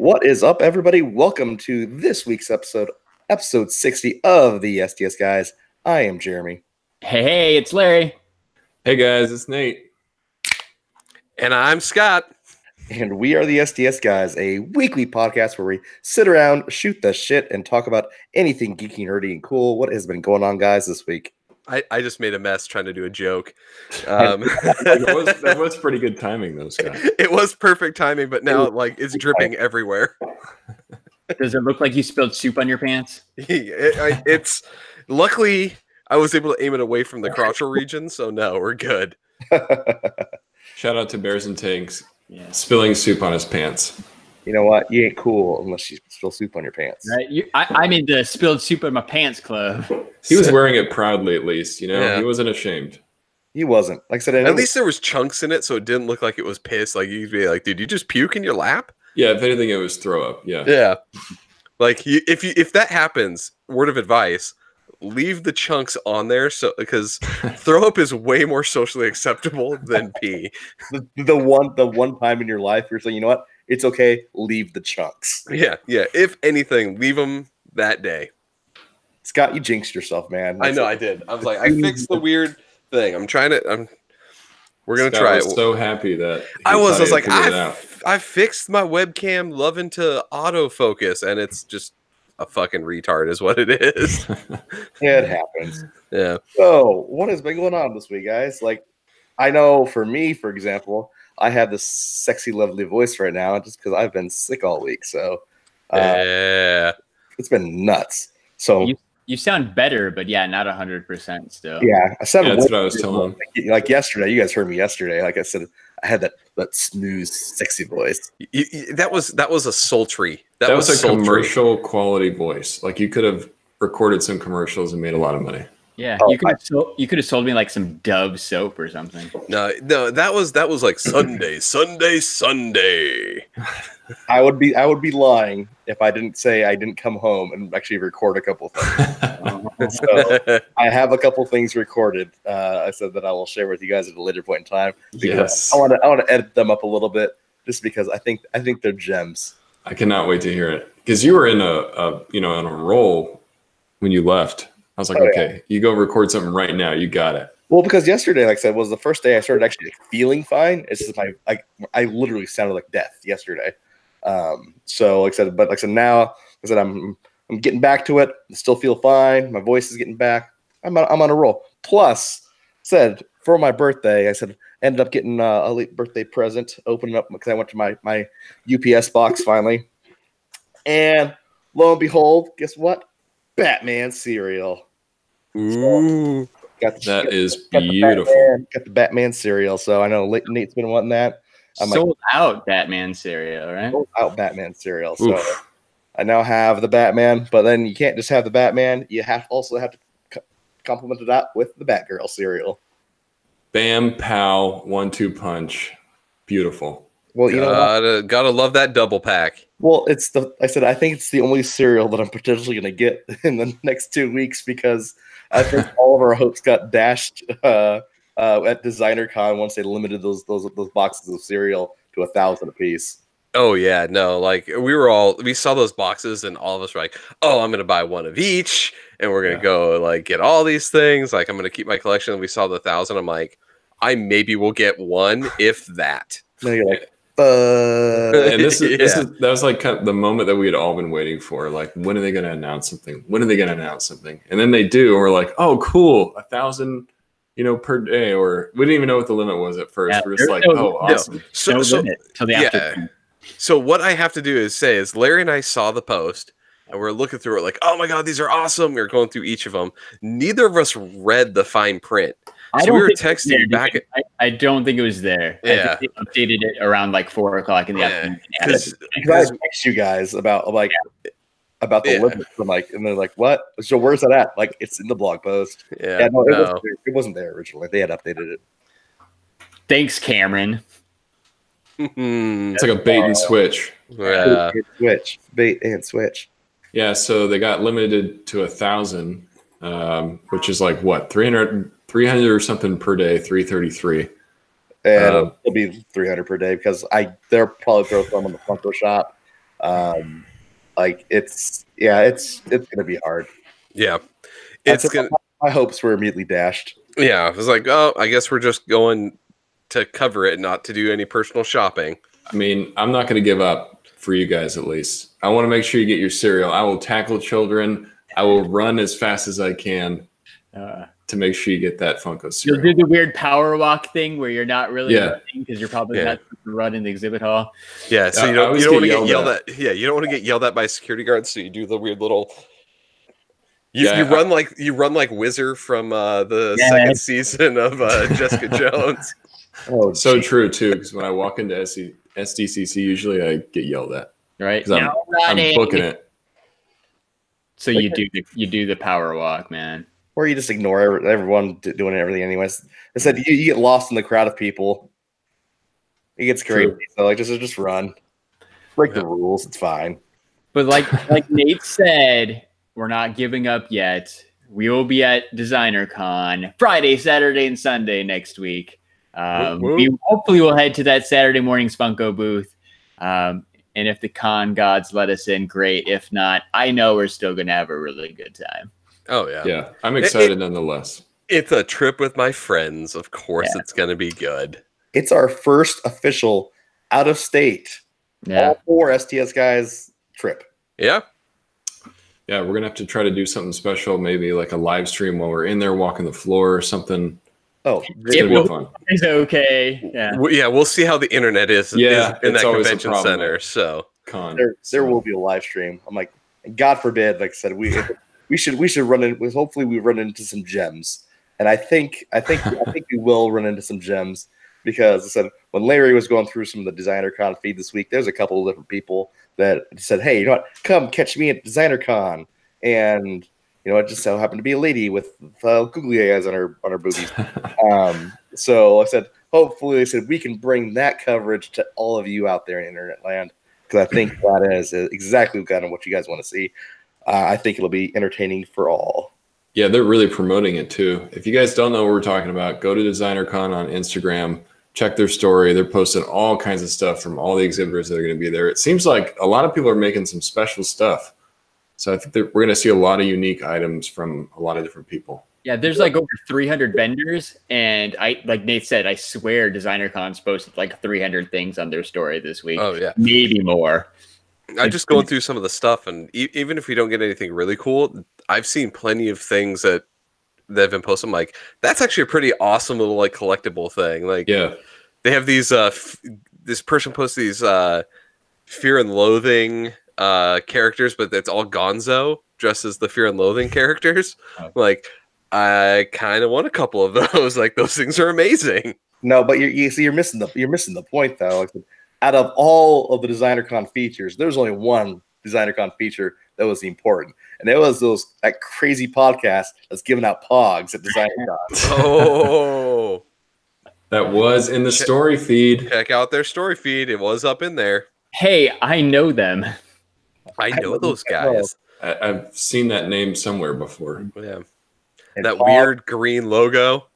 What is up, everybody? Welcome to this week's episode 60 of the STS Guys. I am Jeremy. Hey, it's Larry. Hey guys, it's Nate. And I'm Scott. And we are the STS Guys, a weekly podcast where we sit around, shoot the shit, and talk about anything geeky, nerdy, and cool. What has been going on, guys, this week? I just made a mess trying to do a joke. That was pretty good timing, though, Scott. It was perfect timing, but now it's dripping everywhere. Does it look like you spilled soup on your pants? It's luckily I was able to aim it away from the crotchal region, so no, we're good. Shout out to Bears and Tanks spilling soup on his pants. You know what? You ain't cool unless you spill soup on your pants. Right? I made the spilled soup on my pants club. He was wearing it proudly, at least. Yeah. He wasn't ashamed. He wasn't. Like I said, at least there was chunks in it, so it didn't look like it was piss. Like you'd be like, "Did you just puke in your lap?" Yeah, if anything, it was throw up. Yeah. Yeah. Like if that happens, word of advice: leave the chunks on there, so because throw up is way more socially acceptable than pee. The one time in your life you're saying, you know what? It's okay. Leave the chunks. Yeah. If anything, leave them that day. Scott, you jinxed yourself, man. I know I did. I was like, I fixed the weird thing. We're gonna try it. So happy that I was like, I fixed my webcam loving to autofocus, and it's just a fucking retard, is what it is. Yeah, it happens. Yeah. So, what has been going on this week, guys? Like, I know for me, for example, I have this sexy, lovely voice right now just because I've been sick all week. So, it's been nuts. So you sound better, but yeah, not 100% still. Yeah, that's what I was telling him. Like yesterday, you guys heard me yesterday. Like I said, I had that smooth, sexy voice. That was a sultry. That was a sultry, commercial quality voice. Like you could have recorded some commercials and made a lot of money. Yeah, you could have sold me like some Dove soap or something. No, that was like Sunday. I would be lying if I didn't say I didn't come home and actually record a couple things. So I have a couple things recorded. I said that I will share with you guys at a later point in time. Yes, I want to edit them up a little bit just because I think they're gems. I cannot wait to hear it because you were in on a roll when you left. I was like, okay, you go record something right now. You got it. Well, because yesterday, like I said, was the first day I started actually feeling fine. It's just I literally sounded like death yesterday. So like I said, now I'm getting back to it. I still feel fine. My voice is getting back. I'm on a roll. Plus, for my birthday, I ended up getting a late birthday present, opening up because I went to my UPS box finally, and lo and behold, guess what? Batman cereal. Ooh, that is beautiful. Got the Batman cereal. So I know Nate's been wanting that. Sold out Batman cereal, right? Sold out Batman cereal. So I now have the Batman, but then you can't just have the Batman. You also have to complement that with the Batgirl cereal. Bam, pow, 1-2 punch. Beautiful. Well, you know, gotta love that double pack. Well, I think it's the only cereal that I'm potentially going to get in the next 2 weeks because I think all of our hopes got dashed at Designer Con once they limited those boxes of cereal to 1,000 apiece. Oh yeah, no, like we saw those boxes and all of us were like, oh, I'm gonna buy one of each, and we're gonna go like get all these things. Like I'm gonna keep my collection. And we saw the 1,000. I'm like, I maybe will get one if that. And you're like, and that was like kind of the moment that we had all been waiting for. Like, when are they going to announce something? When are they going to announce something? And then they do, and we're like, oh, cool, 1,000, per day. Or we didn't even know what the limit was at first. We're just like, awesome. So what I have to do is Larry and I saw the post, and we're looking through it like, oh my god, these are awesome. We were going through each of them. Neither of us read the fine print. So we were texting back. I don't think it was there. Yeah, I think they updated it around like 4:00 in the afternoon. Because I text you guys about the limits. And they're like, "What? So where's that at?" Like, it's in the blog post. Yeah, it wasn't there originally. They had updated it. Thanks, Cameron. It's like a bait and switch. Yeah, bait and switch. Yeah, so they got limited to 1,000, which is like what 300 or something per day, 333. And it'll be 300 per day because they'll probably throw some in the Funko shop. Like it's gonna be hard. Yeah, it's gonna. My hopes were immediately dashed. Yeah, it was like, oh, I guess we're just going to cover it, not to do any personal shopping. I mean, I'm not going to give up for you guys, at least. I want to make sure you get your cereal. I will tackle children. I will run as fast as I can to make sure you get that Funko cereal. You'll do the weird power walk thing where you're not really running because you're probably not supposed to run in the exhibit hall. Yeah, so you don't want to get yelled at. Yeah, you don't want to get yelled at by security guards, so you do the weird little... You run like Whizzer from the second season of Jessica Jones. Oh, so true too. Because when I walk into SDCC, usually I get yelled at. Right? I'm booking it. So you do the power walk, man. Or you just ignore everyone doing everything anyways. I said you get lost in the crowd of people. It gets crazy. So like just run. Break the rules. It's fine. But like Nate said, we're not giving up yet. We will be at Designer Con Friday, Saturday, and Sunday next week. We hopefully will head to that Saturday morning's Funko booth. And if the con gods let us in, great. If not, I know we're still going to have a really good time. Oh, yeah. Yeah, I'm excited nonetheless. It's a trip with my friends. Of course, it's going to be good. It's our first official out-of-state, all 4 STS Guys trip. Yeah. Yeah, we're going to have to try to do something special, maybe like a live stream while we're in there walking the floor or something. Oh, it's going to be fun. It's okay. Yeah. We'll see how the internet is in that convention center. So there will be a live stream. I'm like, God forbid, like I said, we should run in with, hopefully we run into some gems. And I think we will run into some gems because I said when Larry was going through some of the Designer Con feed this week, there's a couple of different people that said, hey, you know what, come catch me at Designer Con. And you know, it just so happened to be a lady with googly eyes on her boobies. So I said, hopefully, I said we can bring that coverage to all of you out there in internet land because I think that is exactly kind of what you guys want to see. I think it'll be entertaining for all. Yeah, they're really promoting it too. If you guys don't know what we're talking about, go to DesignerCon on Instagram, check their story. They're posting all kinds of stuff from all the exhibitors that are going to be there. It seems like a lot of people are making some special stuff. So I think that we're going to see a lot of unique items from a lot of different people. Yeah, there's like over 300 vendors, and like Nate said, I swear DesignerCon's posted like 300 things on their story this week. Oh yeah, maybe more. I'm just going through some of the stuff, and even if we don't get anything really cool, I've seen plenty of things that have been posted. I'm like, that's actually a pretty awesome little like collectible thing. Like, yeah, they have these. This person posts these Fear and Loathing characters, but it's all Gonzo dressed as the Fear and Loathing characters. Like, I kind of want a couple of those. Like, those things are amazing. No, but you're missing the point though. Like, out of all of the DesignerCon features, there's only one DesignerCon feature that was important, and it was that crazy podcast that's giving out pogs at DesignerCon. Oh, that was in the story feed. Check out their story feed; it was up in there. Hey, I know them. I know those guys. I've seen that name somewhere before. Yeah, and that weird green logo.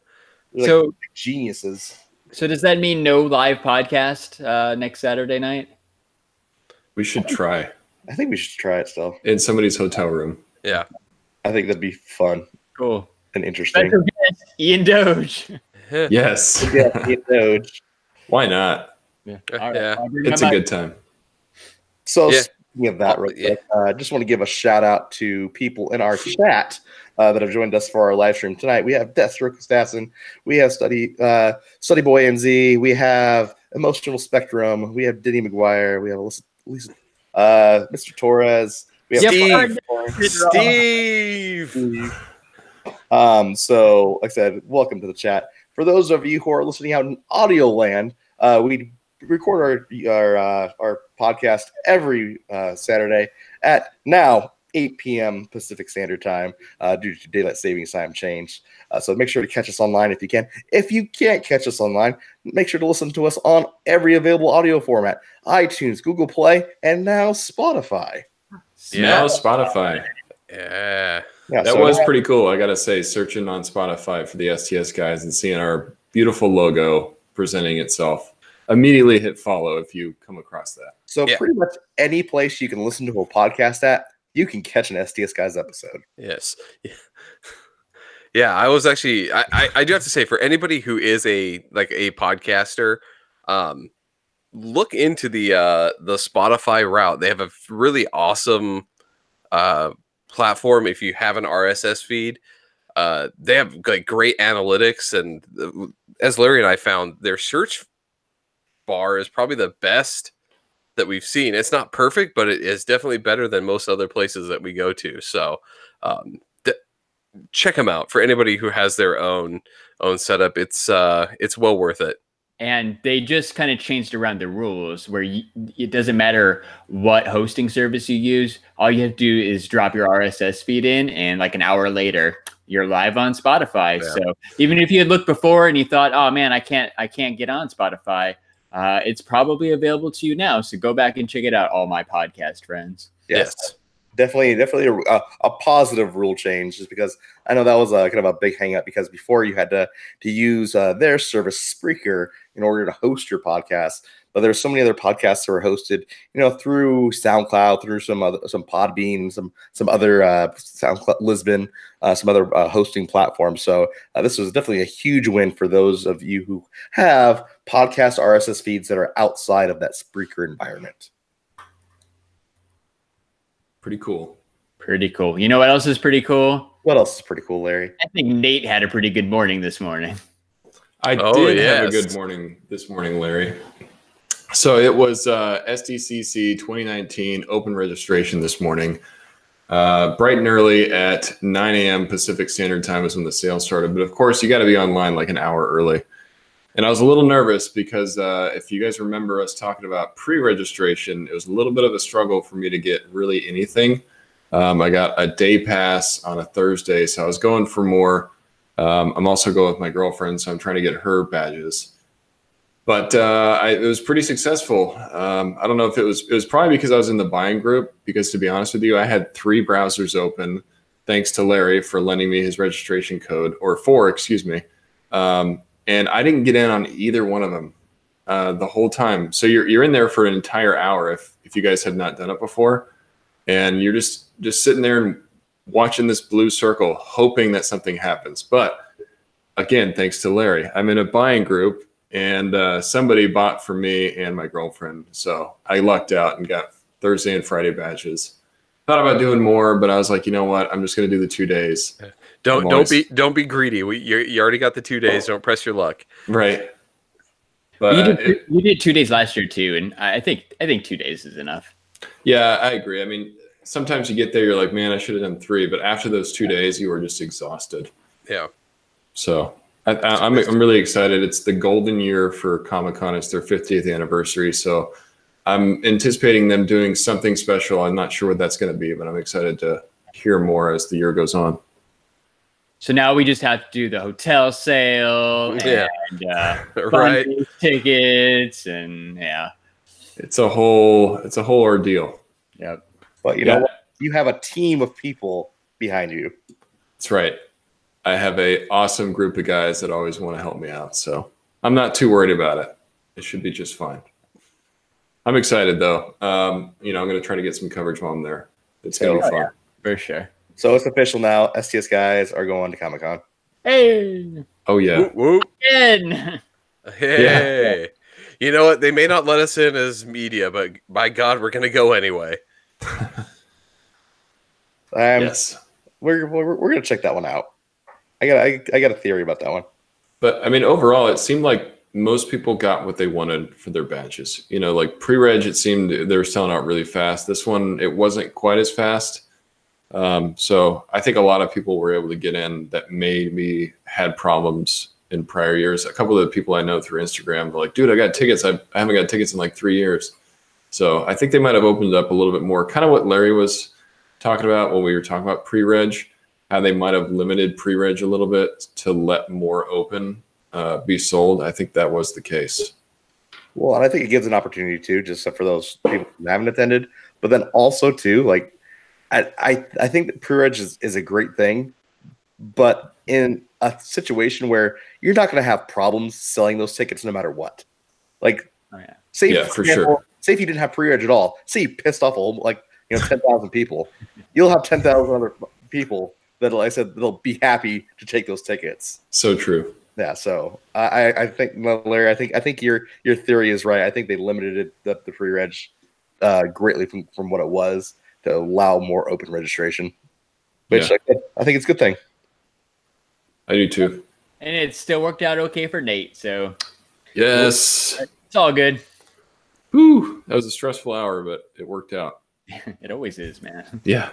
So geniuses. So does that mean no live podcast next Saturday night? We should try. I think we should try it still. In somebody's hotel room. Yeah. I think that'd be fun. Cool. And interesting. Special guest, Ian Doge. Yes. Yeah, Ian Doge. Why not? Yeah. It's a good time. So speaking of that, I just want to give a shout out to people in our chat that have joined us for our live stream tonight. We have Deathstroke Assassin, we have Study Boy NZ, we have Emotional Spectrum, we have Diddy McGuire, we have Lisa, Mr. Torres, we have Steve. So like I said, welcome to the chat. For those of you who are listening out in audio land, we record our podcast every Saturday at now 8 p.m. Pacific Standard Time due to daylight savings time change. So make sure to catch us online if you can. If you can't catch us online, make sure to listen to us on every available audio format: iTunes, Google Play, and now Spotify. Now Spotify. Yeah, that was pretty cool. I gotta say, searching on Spotify for the STS Guys and seeing our beautiful logo presenting itself. Immediately hit follow if you come across that. So pretty much any place you can listen to a podcast at, you can catch an STS Guys episode. Yes. Yeah, I was actually I do have to say, for anybody who is a podcaster, look into the Spotify route. They have a really awesome platform if you have an RSS feed. They have like great analytics, and as Larry and I found, their search bar is probably the best that we've seen. It's not perfect, but it is definitely better than most other places that we go to. So check them out for anybody who has their own setup. It's well worth it. And they just kind of changed around the rules where it doesn't matter what hosting service you use. All you have to do is drop your RSS feed in, and like an hour later, you're live on Spotify. Yeah. So even if you had looked before and you thought, oh man, I can't get on Spotify, it's probably available to you now. So go back and check it out, all my podcast friends. Yes. Definitely a positive rule change, just because I know that was kind of a big hang up, because before you had to use their service, Spreaker, in order to host your podcast. But there's so many other podcasts that were hosted, through SoundCloud, through some Podbean, some other SoundCloud, Lisbon, some other hosting platforms. So this was definitely a huge win for those of you who have podcast RSS feeds that are outside of that Spreaker environment. Pretty cool. Pretty cool. You know what else is pretty cool? What else is pretty cool, Larry? I think Nate had a pretty good morning this morning. I did have a good morning this morning, Larry. So it was SDCC 2019 open registration this morning. Bright and early at 9 a.m. Pacific Standard Time is when the sale started. But of course, you got to be online like an hour early. And I was a little nervous because if you guys remember us talking about pre-registration, it was a little bit of a struggle for me to get really anything. I got a day pass on a Thursday, so I was going for more. I'm also going with my girlfriend, so I'm trying to get her badges. But it was pretty successful. I don't know if it was probably because I was in the buying group, because to be honest with you, I had 3 browsers open, thanks to Larry for lending me his registration code, or 4, excuse me. And I didn't get in on either one of them the whole time. So you're in there for an entire hour if you guys had not done it before, and you're just sitting there and watching this blue circle, hoping that something happens. But again, thanks to Larry, I'm in a buying group, and somebody bought for me and my girlfriend. So I lucked out and got Thursday and Friday badges. Thought about doing more, but I was like, you know what? I'm just going to do the 2 days. Don't be greedy. You already got the 2 days. Don't press your luck. Right. But you did 2 days last year too, and I think 2 days is enough. Yeah, I agree. I mean, sometimes you get there, you're like, man, I should have done 3, but after those 2 days, you were just exhausted. Yeah. So I'm really excited. It's the golden year for Comic-Con. It's their 50th anniversary, so I'm anticipating them doing something special. I'm not sure what that's going to be, but I'm excited to hear more as the year goes on. So now we just have to do the hotel sale and right, tickets, and it's a whole ordeal. Yep. But you know what? You have a team of people behind you. That's right. I have an awesome group of guys that always want to help me out, so I'm not too worried about it. It should be just fine. I'm excited though. I'm going to try to get some coverage while I'm there. It's going to be fun. Yeah, for sure. So it's official now. STS Guys are going to Comic-Con. Hey. Oh, yeah. Whoop, whoop. In. Hey. Yeah. You know what? They may not let us in as media, but by God, we're going to go anyway. Yes. We're going to check that one out. I got a theory about that one. But, I mean, overall, it seemed like most people got what they wanted for their badges. Like pre-reg, it seemed they were selling out really fast. This one, it wasn't quite as fast. So I think a lot of people were able to get in that maybe had problems in prior years. A couple of the people I know through Instagram were like, dude, I got tickets. I haven't got tickets in like 3 years. So I think they might have opened up a little bit more, kind of what Larry was talking about when we were talking about pre-reg, how they might have limited pre-reg a little bit to let more open be sold. I think that was the case. Well, and I think it gives an opportunity too, just for those people who haven't attended, but then also too, like, I think that pre-reg is a great thing, but in a situation where you're not going to have problems selling those tickets no matter what. Like, say for example, say if you didn't have pre-reg at all, say you pissed off 10,000 people, you'll have 10,000 other people that'll be happy to take those tickets. So true. Yeah, so I think, Larry, I think your theory is right. I think they limited the pre-reg greatly from what it was to allow more open registration, which I think it's a good thing. I do too. And it still worked out okay for Nate, so yes, it's all good. Whew, that was a stressful hour, but it worked out. It always is, man. Yeah.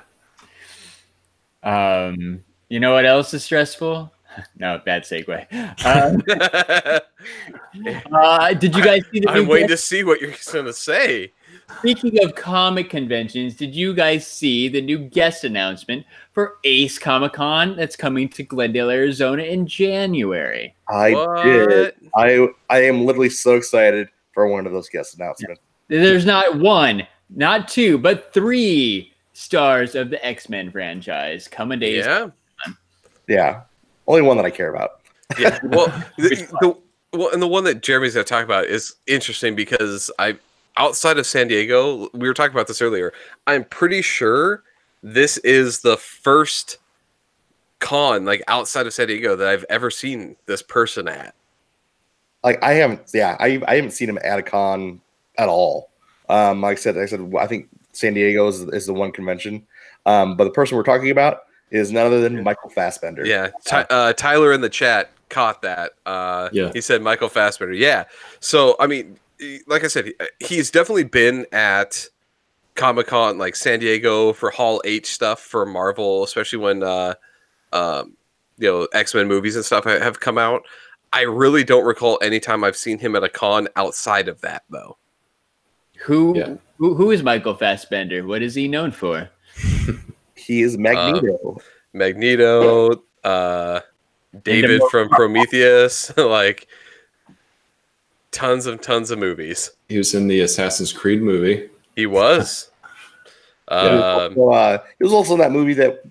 You know what else is stressful? No, bad segue. Did you guys see the I'm waiting to see what you're going to say. Speaking of comic conventions, did you guys see the new guest announcement for Ace Comic-Con that's coming to Glendale, Arizona in January? I did. I am literally so excited for one of those guest announcements. There's not one, not two, but 3 stars of the X-Men franchise coming to Ace Comic-Con. Yeah. Only one that I care about. Yeah. Well, and the one that Jeremy's going to talk about is interesting because outside of San Diego, we were talking about this earlier. I'm pretty sure this is the first con outside of San Diego that I've ever seen this person at. I haven't seen him at a con at all. Like I said, I think San Diego is the one convention. But the person we're talking about is none other than Michael Fassbender. Yeah, Tyler in the chat caught that. He said Michael Fassbender. Yeah. So, I mean, like I said, he's definitely been at Comic-Con, like San Diego for Hall H stuff for Marvel, especially when X-Men movies and stuff have come out. I really don't recall any time I've seen him at a con outside of that, though. Who is Michael Fassbender? What is he known for? He is Magneto. Magneto, David from Prometheus, tons of movies. He was in the Assassin's Creed movie. He was. He was also in that movie that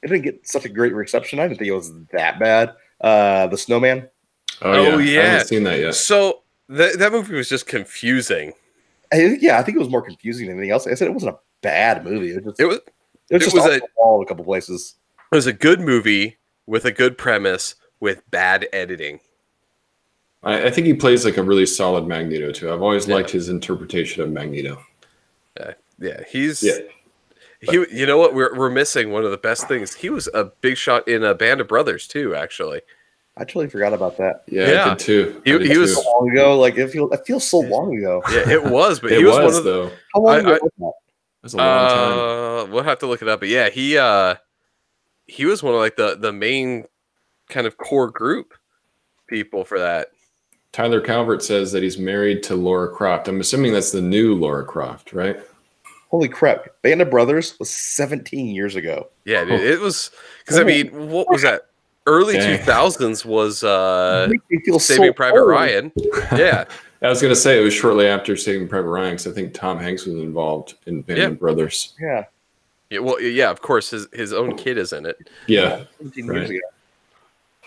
it didn't get such a great reception. I didn't think it was that bad. The Snowman. Oh yeah. I haven't seen that yet. So that movie was just confusing. I think it was more confusing than anything else. I said it wasn't a bad movie. It was just a couple places. It was a good movie with a good premise with bad editing. I think he plays a really solid Magneto too. I've always liked his interpretation of Magneto. You know what? We're missing one of the best things. He was a big shot in a Band of Brothers too. Actually, I totally forgot about that. Yeah. I did too. He was so long ago. It feels so long ago. Yeah, it was. But he was one of the. How long ago was that? That's a long time. We'll have to look it up. But yeah, he was one of the main kind of core group people for that. Tyler Calvert says that he's married to Laura Croft. I'm assuming that's the new Laura Croft, right? Holy crap. Band of Brothers was 17 years ago. Yeah, dude, it was because what was that? Early 2000s was Saving Private Ryan. Yeah. I was going to say it was shortly after Saving Private Ryan because I think Tom Hanks was involved in Band of Brothers. Yeah. Yeah, well, yeah, of course, his own kid is in it. Yeah. 17 years ago.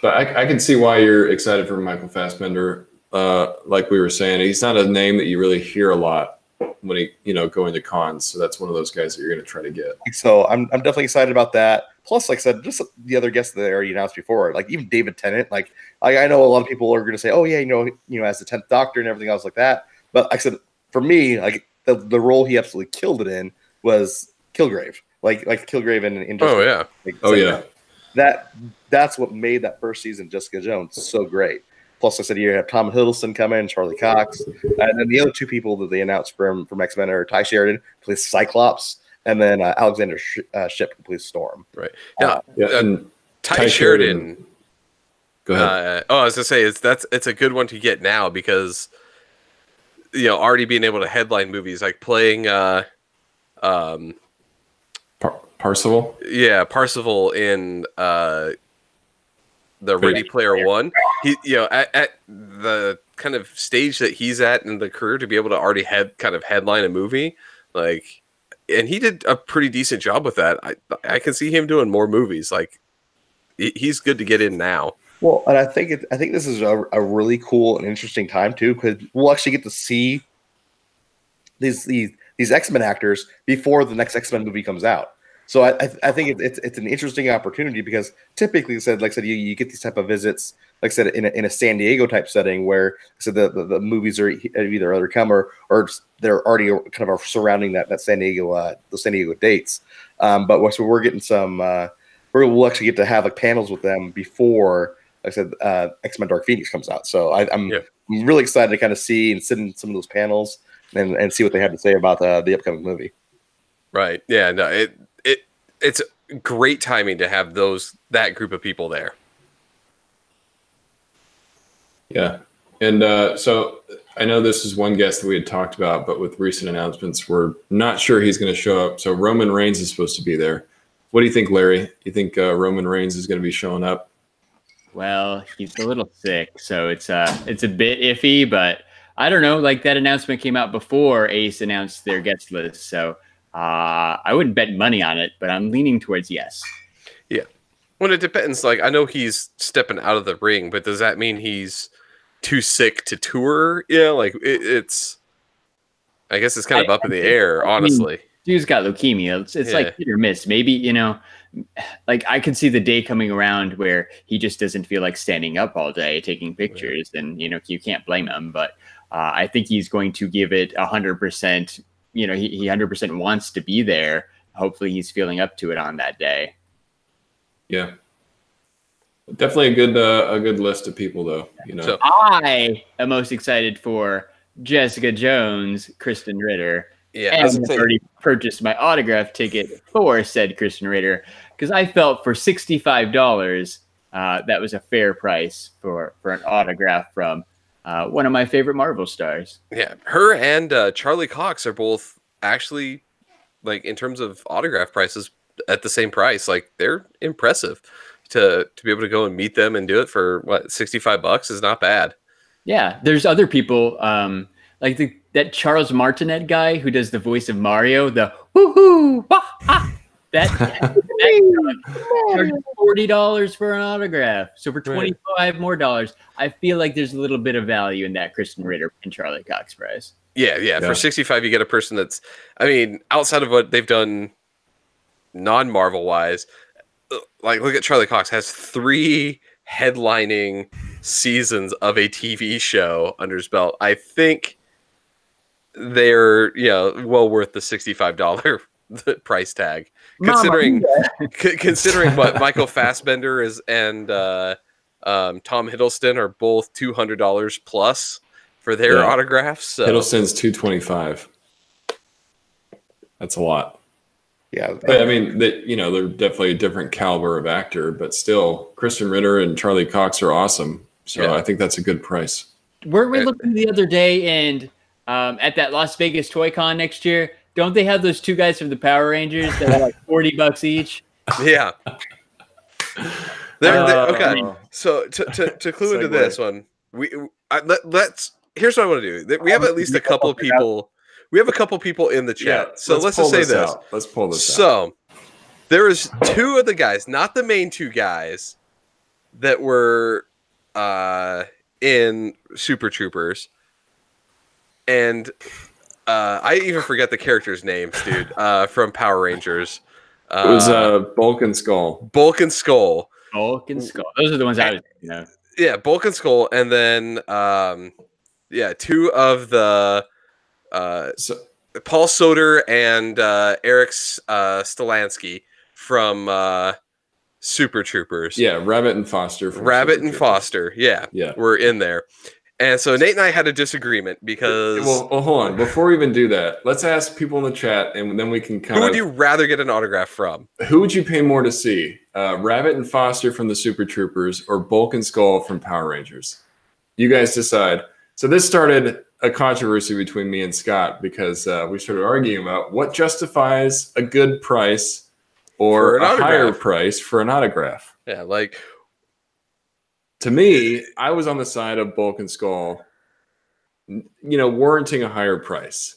But I can see why you're excited for Michael Fassbender. Like we were saying, he's not a name that you really hear a lot when he, going to cons. So that's one of those guys that you're going to try to get. So I'm definitely excited about that. Plus, like I said, just the other guests that I already announced before, like even David Tennant. I know a lot of people are going to say, oh yeah, as the 10th Doctor and everything else like that. But like I said, for me, the role he absolutely killed it in was Kilgrave. Like Kilgrave in that's what made that first season of Jessica Jones so great. Plus, I said you have Tom Hiddleston coming, Charlie Cox, and then the other 2 people that they announced from X-Men are Ty Sheridan, who plays Cyclops, and then Alexander Shipp, who plays Storm. Right. Yeah. And Ty Sheridan. Go ahead. I was gonna say it's a good one to get now because already being able to headline movies like playing Parzival. Yeah, Parzival in the Ready Player One. He at the kind of stage that he's at in the career to be able to already headline a movie, and he did a pretty decent job with that. I can see him doing more movies. He's good to get in now. Well, and I think this is a really cool and interesting time too, because we'll actually get to see these X-Men actors before the next X-Men movie comes out. So I think it's an interesting opportunity because typically, like I said, you get these type of visits, like I said, in a San Diego type setting where the movies are either already come or they're already kind of are surrounding that San Diego the San Diego dates. But so we're getting some we'll actually get to have like panels with them before, like I said, X-Men Dark Phoenix comes out. So I'm really excited to kind of see and sit in some of those panels and see what they have to say about the upcoming movie. Right. Yeah. No. It's great timing to have that group of people there. Yeah. And so I know this is one guest that we had talked about, but with recent announcements, we're not sure he's going to show up. So Roman Reigns is supposed to be there. What do you think, Larry? You think Roman Reigns is going to be showing up? Well, he's a little sick, so it's a bit iffy, but I don't know. Like, that announcement came out before Ace announced their guest list, so I wouldn't bet money on it, but I'm leaning towards yes. Yeah. Well, it depends. Like, I know he's stepping out of the ring, but does that mean he's too sick to tour? Yeah, like it's. I guess it's kind of up in the air, honestly. I mean, dude's got leukemia. It's like hit or miss. Maybe, like I could see the day coming around where he just doesn't feel like standing up all day taking pictures, and you can't blame him. But I think he's going to give it 100%. He 100% wants to be there. Hopefully he's feeling up to it on that day. Yeah. Definitely a good list of people, though. So I am most excited for Jessica Jones, Kristen Ritter. Yeah, and I've already purchased my autograph ticket for said Kristen Ritter because I felt for $65 that was a fair price for an autograph from one of my favorite Marvel stars. Yeah, her and Charlie Cox are both actually, like, in terms of autograph prices, at the same price. Like, they're impressive. To be able to go and meet them and do it for what, $65 is not bad. Yeah, there's other people like that Charles Martinet guy who does the voice of Mario, the woohoo, that charges $40 for an autograph. So for $25 more, I feel like there's a little bit of value in that Kristen Ritter and Charlie Cox price. Yeah. For $65, you get a person that's, I mean, outside of what they've done non-Marvel wise. Like, look at Charlie Cox, has 3 headlining seasons of a TV show under his belt. I think they're well worth the $65 price tag, considering what Michael Fassbender is and Tom Hiddleston are both $200 plus for their autographs. So. Hiddleston's $225. That's a lot. Yeah, but I mean, they're definitely a different caliber of actor, but still, Kristen Ritter and Charlie Cox are awesome. So I think that's a good price. Weren't we looking the other day, and at that Las Vegas Toy Con next year, don't they have those 2 guys from the Power Rangers that are like $40 each? Yeah. Okay. So to clue into this one, here's what I want to do. We have at least a couple of people. We have a couple people in the chat. Yeah, so let's just say this. Let's pull this out. So there is 2 of the guys, not the main 2 guys, that were in Super Troopers. And I even forget the characters' names, dude, from Power Rangers. It was Bulk and Skull. Bulk and Skull. Those are the ones I was thinking of. Yeah, Bulk and Skull. And then 2 of the Paul Soder and Eric Stolansky from Super Troopers. Yeah, Rabbit and Foster. Foster, yeah, were in there. And so Nate and I had a disagreement because... Well, hold on. Before we even do that, let's ask people in the chat, and then we can Who would you rather get an autograph from? Who would you pay more to see? Rabbit and Foster from the Super Troopers or Bulk and Skull from Power Rangers? You guys decide. So this started a controversy between me and Scott because we started arguing about what justifies a good price or a higher price for an autograph. Yeah, like... To me, I was on the side of Bulk and Skull, warranting a higher price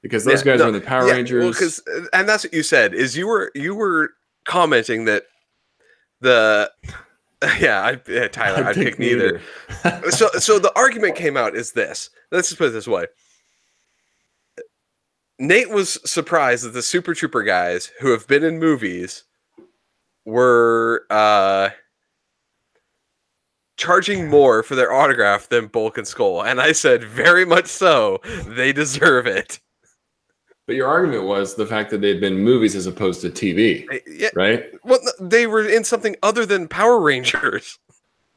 because those guys are in the Power Rangers. Well, and that's what you said is you were commenting that the... Tyler, I'd pick neither. So the argument came out is this. Let's just put it this way. Nate was surprised that the Super Trooper guys who have been in movies were charging more for their autograph than Bulk and Skull. And I said, very much so. They deserve it. But your argument was the fact that they'd been movies as opposed to TV, right? Well, they were in something other than Power Rangers.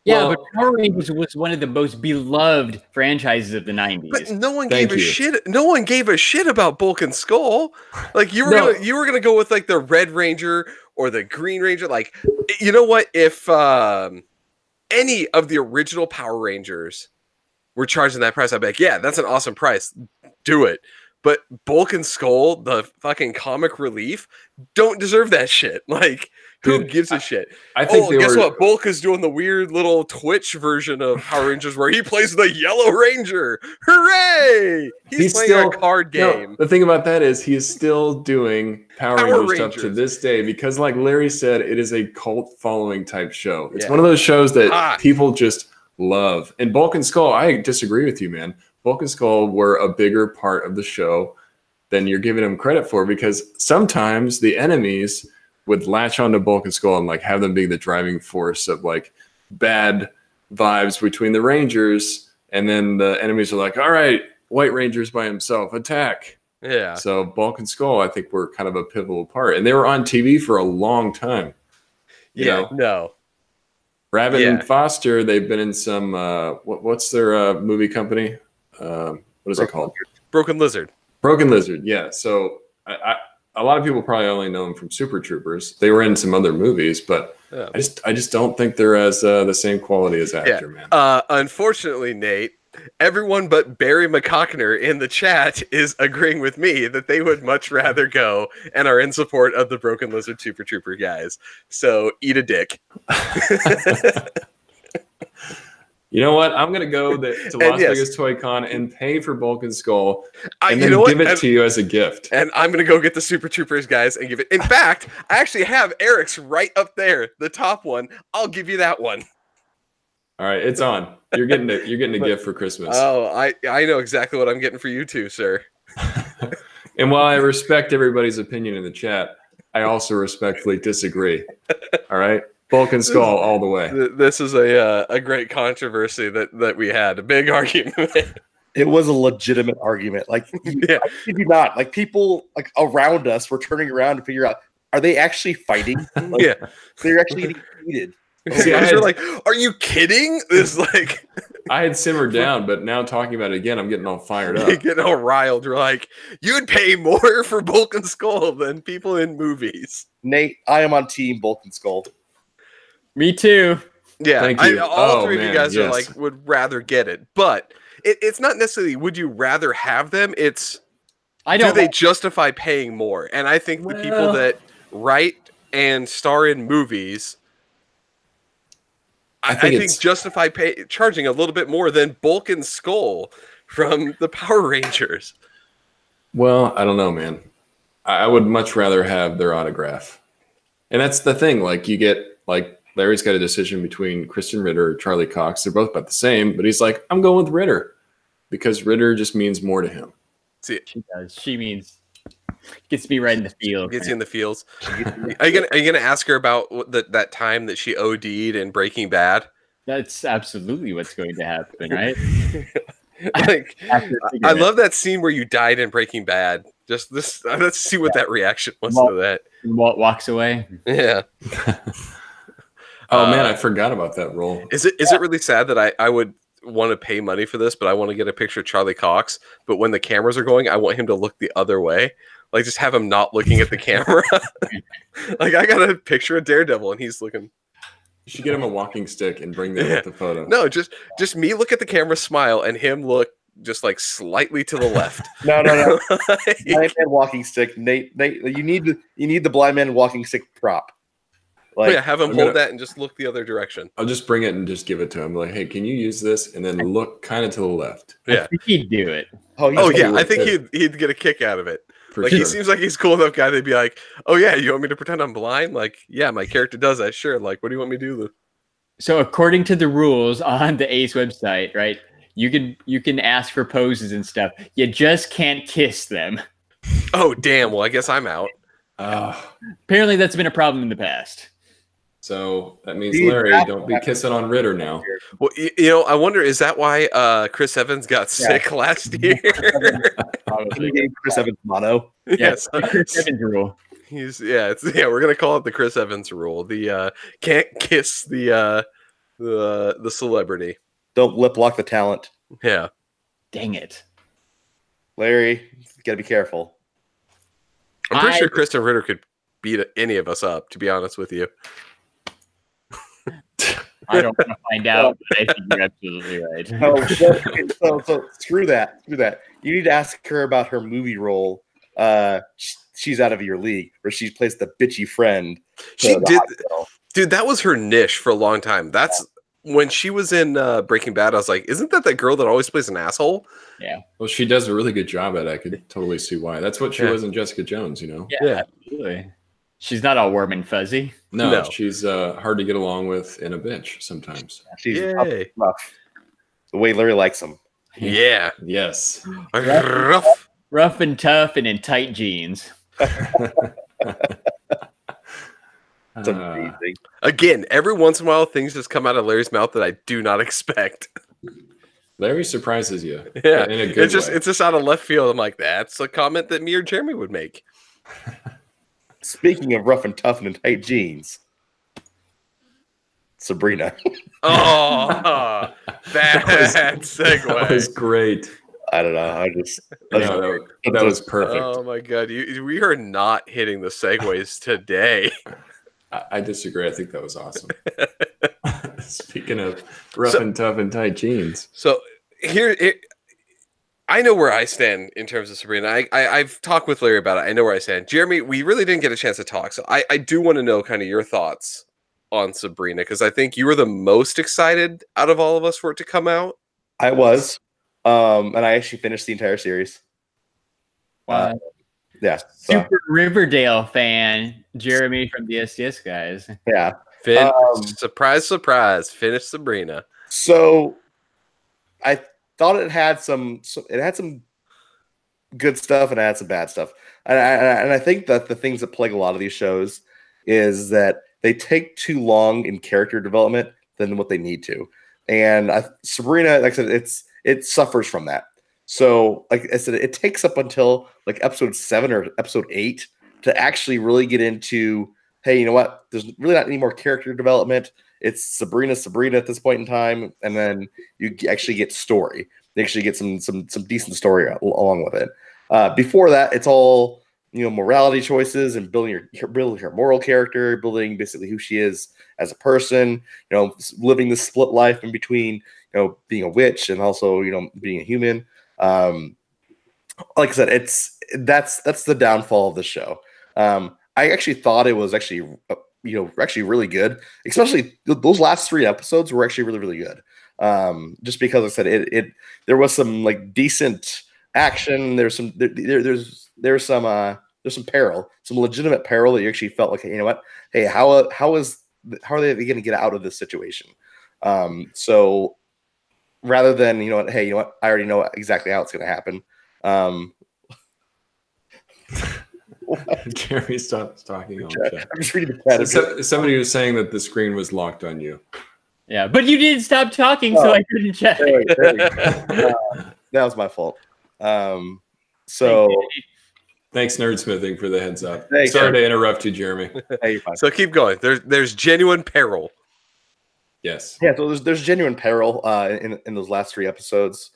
Yeah, but Power Rangers was one of the most beloved franchises of the 90s. But no one gave a shit. No one gave a shit about Bulk and Skull. Like you were gonna go with like the Red Ranger or the Green Ranger. Like, you know what? If any of the original Power Rangers were charging that price, I'd be like, yeah, that's an awesome price. Do it. But Bulk and Skull, the fucking comic relief, don't deserve that shit. Like, who gives a shit? I think guess what? Bulk is doing the weird little Twitch version of Power Rangers where he plays the Yellow Ranger. Hooray! He's playing a card game. No, the thing about that is he's still doing Power Rangers stuff to this day because, like Larry said, it is a cult following type show. It's one of those shows that people just love. And Bulk and Skull, I disagree with you, man. Bulk and Skull were a bigger part of the show than you're giving them credit for because sometimes the enemies would latch onto Bulk and Skull and like have them be the driving force of like bad vibes between the Rangers, and then the enemies are like, all right, White Ranger's by himself, attack. Yeah. So Bulk and Skull, I think, were kind of a pivotal part, and they were on TV for a long time. You know? No. Rabbit and Foster, they've been in some what's their movie company? What is it called? Broken Lizard. Broken Lizard, yeah. So a lot of people probably only know them from Super Troopers. They were in some other movies, but I just don't think they're as the same quality as actor, man. Unfortunately, Nate, everyone but Barry McCockner in the chat is agreeing with me that they would much rather go and are in support of the Broken Lizard Super Trooper guys. So eat a dick. You know what? I'm going to go to Las Vegas Toy Con and pay for Bulk and Skull and then give it to you as a gift. And I'm going to go get the Super Troopers guys and give it. In fact, I actually have Eric's right up there, the top one. I'll give you that one. All right, it's on. You're getting a gift for Christmas. Oh, I know exactly what I'm getting for you too, sir. And while I respect everybody's opinion in the chat, I also respectfully disagree. All right? Bulk and Skull all the way. This is a great controversy that we had, a big argument. It was a legitimate argument. Like, I kid you not. Like, people like around us were turning around to figure out, are they actually fighting? Like, they're actually getting heated. See, you're like, are you kidding? This like, I had simmered down, but now talking about it again, I'm getting all fired up. You're getting all riled. You're like, you'd pay more for Bulk and Skull than people in movies. Nate, I am on team Bulk and Skull. Me too. Yeah, Thank you. All three of you guys are like would rather get it, but it's not necessarily would you rather have them. It's do they justify paying more? And I think the people that write and star in movies, I think justify charging a little bit more than Bulk and Skull from the Power Rangers. Well, I don't know, man. I would much rather have their autograph, and that's the thing. Like you get like. Larry's got a decision between Kristen Ritter or Charlie Cox. They're both about the same, but he's like, I'm going with Ritter because Ritter just means more to him. See, she does. She means gets me right in the field. Gets you in the fields. Are you gonna ask her about that time that she OD'd in Breaking Bad? That's absolutely what's going to happen, right? Like, I love that scene where you died in Breaking Bad. Just this. Let's see what that reaction was to that. Walt walks away. Yeah. Oh man, I forgot about that role. Is it really sad that I would want to pay money for this, but I want to get a picture of Charlie Cox, but when the cameras are going, I want him to look the other way. Like just have him not looking at the camera. Like I got a picture of Daredevil and he's looking. You should get him a walking stick and bring that with the photo. No, just me look at the camera, smile, and him look just like slightly to the left. No. Blind man walking stick. Nate, you need the blind man walking stick prop. Like, have him hold that and just look the other direction. I'll just bring it and just give it to him. Like, hey, can you use this? And then look kind of to the left. Yeah, I think he'd do it. Oh yeah, I think he'd get a kick out of it. Like he seems like he's cool enough guy. They'd be like, oh yeah, you want me to pretend I'm blind? Like, yeah, my character does that. Sure. Like, what do you want me to do? So according to the rules on the Ace website, right? You can ask for poses and stuff. You just can't kiss them. Oh, damn. Well, I guess I'm out. Apparently, that's been a problem in the past. So that means, Larry, don't be kissing on Ritter now. Well, I wonder, is that why Chris Evans got sick last year? He gave Chris Evans mono. Yes, Chris Evans rule. We're gonna call it the Chris Evans rule. The can't kiss the celebrity. Don't lip lock the talent. Yeah. Dang it, Larry, you gotta be careful. I'm pretty sure Kristen Ritter could beat any of us up, to be honest with you. I don't want to find out, but I think you're absolutely right. So screw that. You need to ask her about her movie role. She's out of your league, where she plays the bitchy friend. She did, dude. That was her niche for a long time. That's when she was in Breaking Bad. I was like, isn't that girl that always plays an asshole? Yeah. Well, she does a really good job at it. I could totally see why. That's what she was in Jessica Jones, Yeah, absolutely. She's not all warm and fuzzy. No. She's hard to get along with and a bitch sometimes. She's rough. The way Larry likes them. Yeah. Yes. Rough and tough and in tight jeans. It's amazing. Again, every once in a while, things just come out of Larry's mouth that I do not expect. Larry surprises you. Yeah, in a good way. It's just out of left field. I'm like, that's a comment that me or Jeremy would make. Speaking of rough and tough and in tight jeans, Sabrina. Oh, that segue. That was great. I don't know. That was perfect. Oh my god, we are not hitting the segues today. I disagree. I think that was awesome. Speaking of rough and tough and tight jeans. So I know where I stand in terms of Sabrina. I've talked with Larry about it. I know where I stand. Jeremy, we really didn't get a chance to talk. So I do want to know kind of your thoughts on Sabrina, because I think you were the most excited out of all of us for it to come out. I was. And I actually finished the entire series. Wow. Yeah. Super Riverdale fan, Jeremy from the STS Guys. Yeah. Surprise, finished Sabrina. So I thought it had some good stuff and it had some bad stuff. And I think that the things that plague a lot of these shows is that they take too long in character development than what they need to. And Sabrina, like I said, it suffers from that. So, like I said, it takes up until like episode 7 or episode 8 to actually really get into, hey, you know what? There's really not any more character development. It's Sabrina at this point in time, and then you actually get story. You actually get some decent story along with it. Before that, it's all morality choices and building her moral character, building basically who she is as a person. Living this split life in between being a witch and also being a human. Like I said, that's the downfall of the show. I actually thought it was actually really good, especially those last 3 episodes were actually really, really good. Just because I said there was some like decent action. There's some peril, some legitimate peril that you actually felt like, you know what? Hey, how are they going to get out of this situation? So rather than hey, you know what? I already know exactly how it's going to happen. Jeremy stops talking. I'm just reading the chat. Somebody was saying that the screen was locked on you. Yeah, but you didn't stop talking, so I couldn't check. There we go. That was my fault. So thanks, Nerdsmithing, for the heads up. Thanks, Sorry to interrupt you, Jeremy. Hey, you're fine. So keep going. There's genuine peril. Yes. Yeah. So there's genuine peril in those last 3 episodes.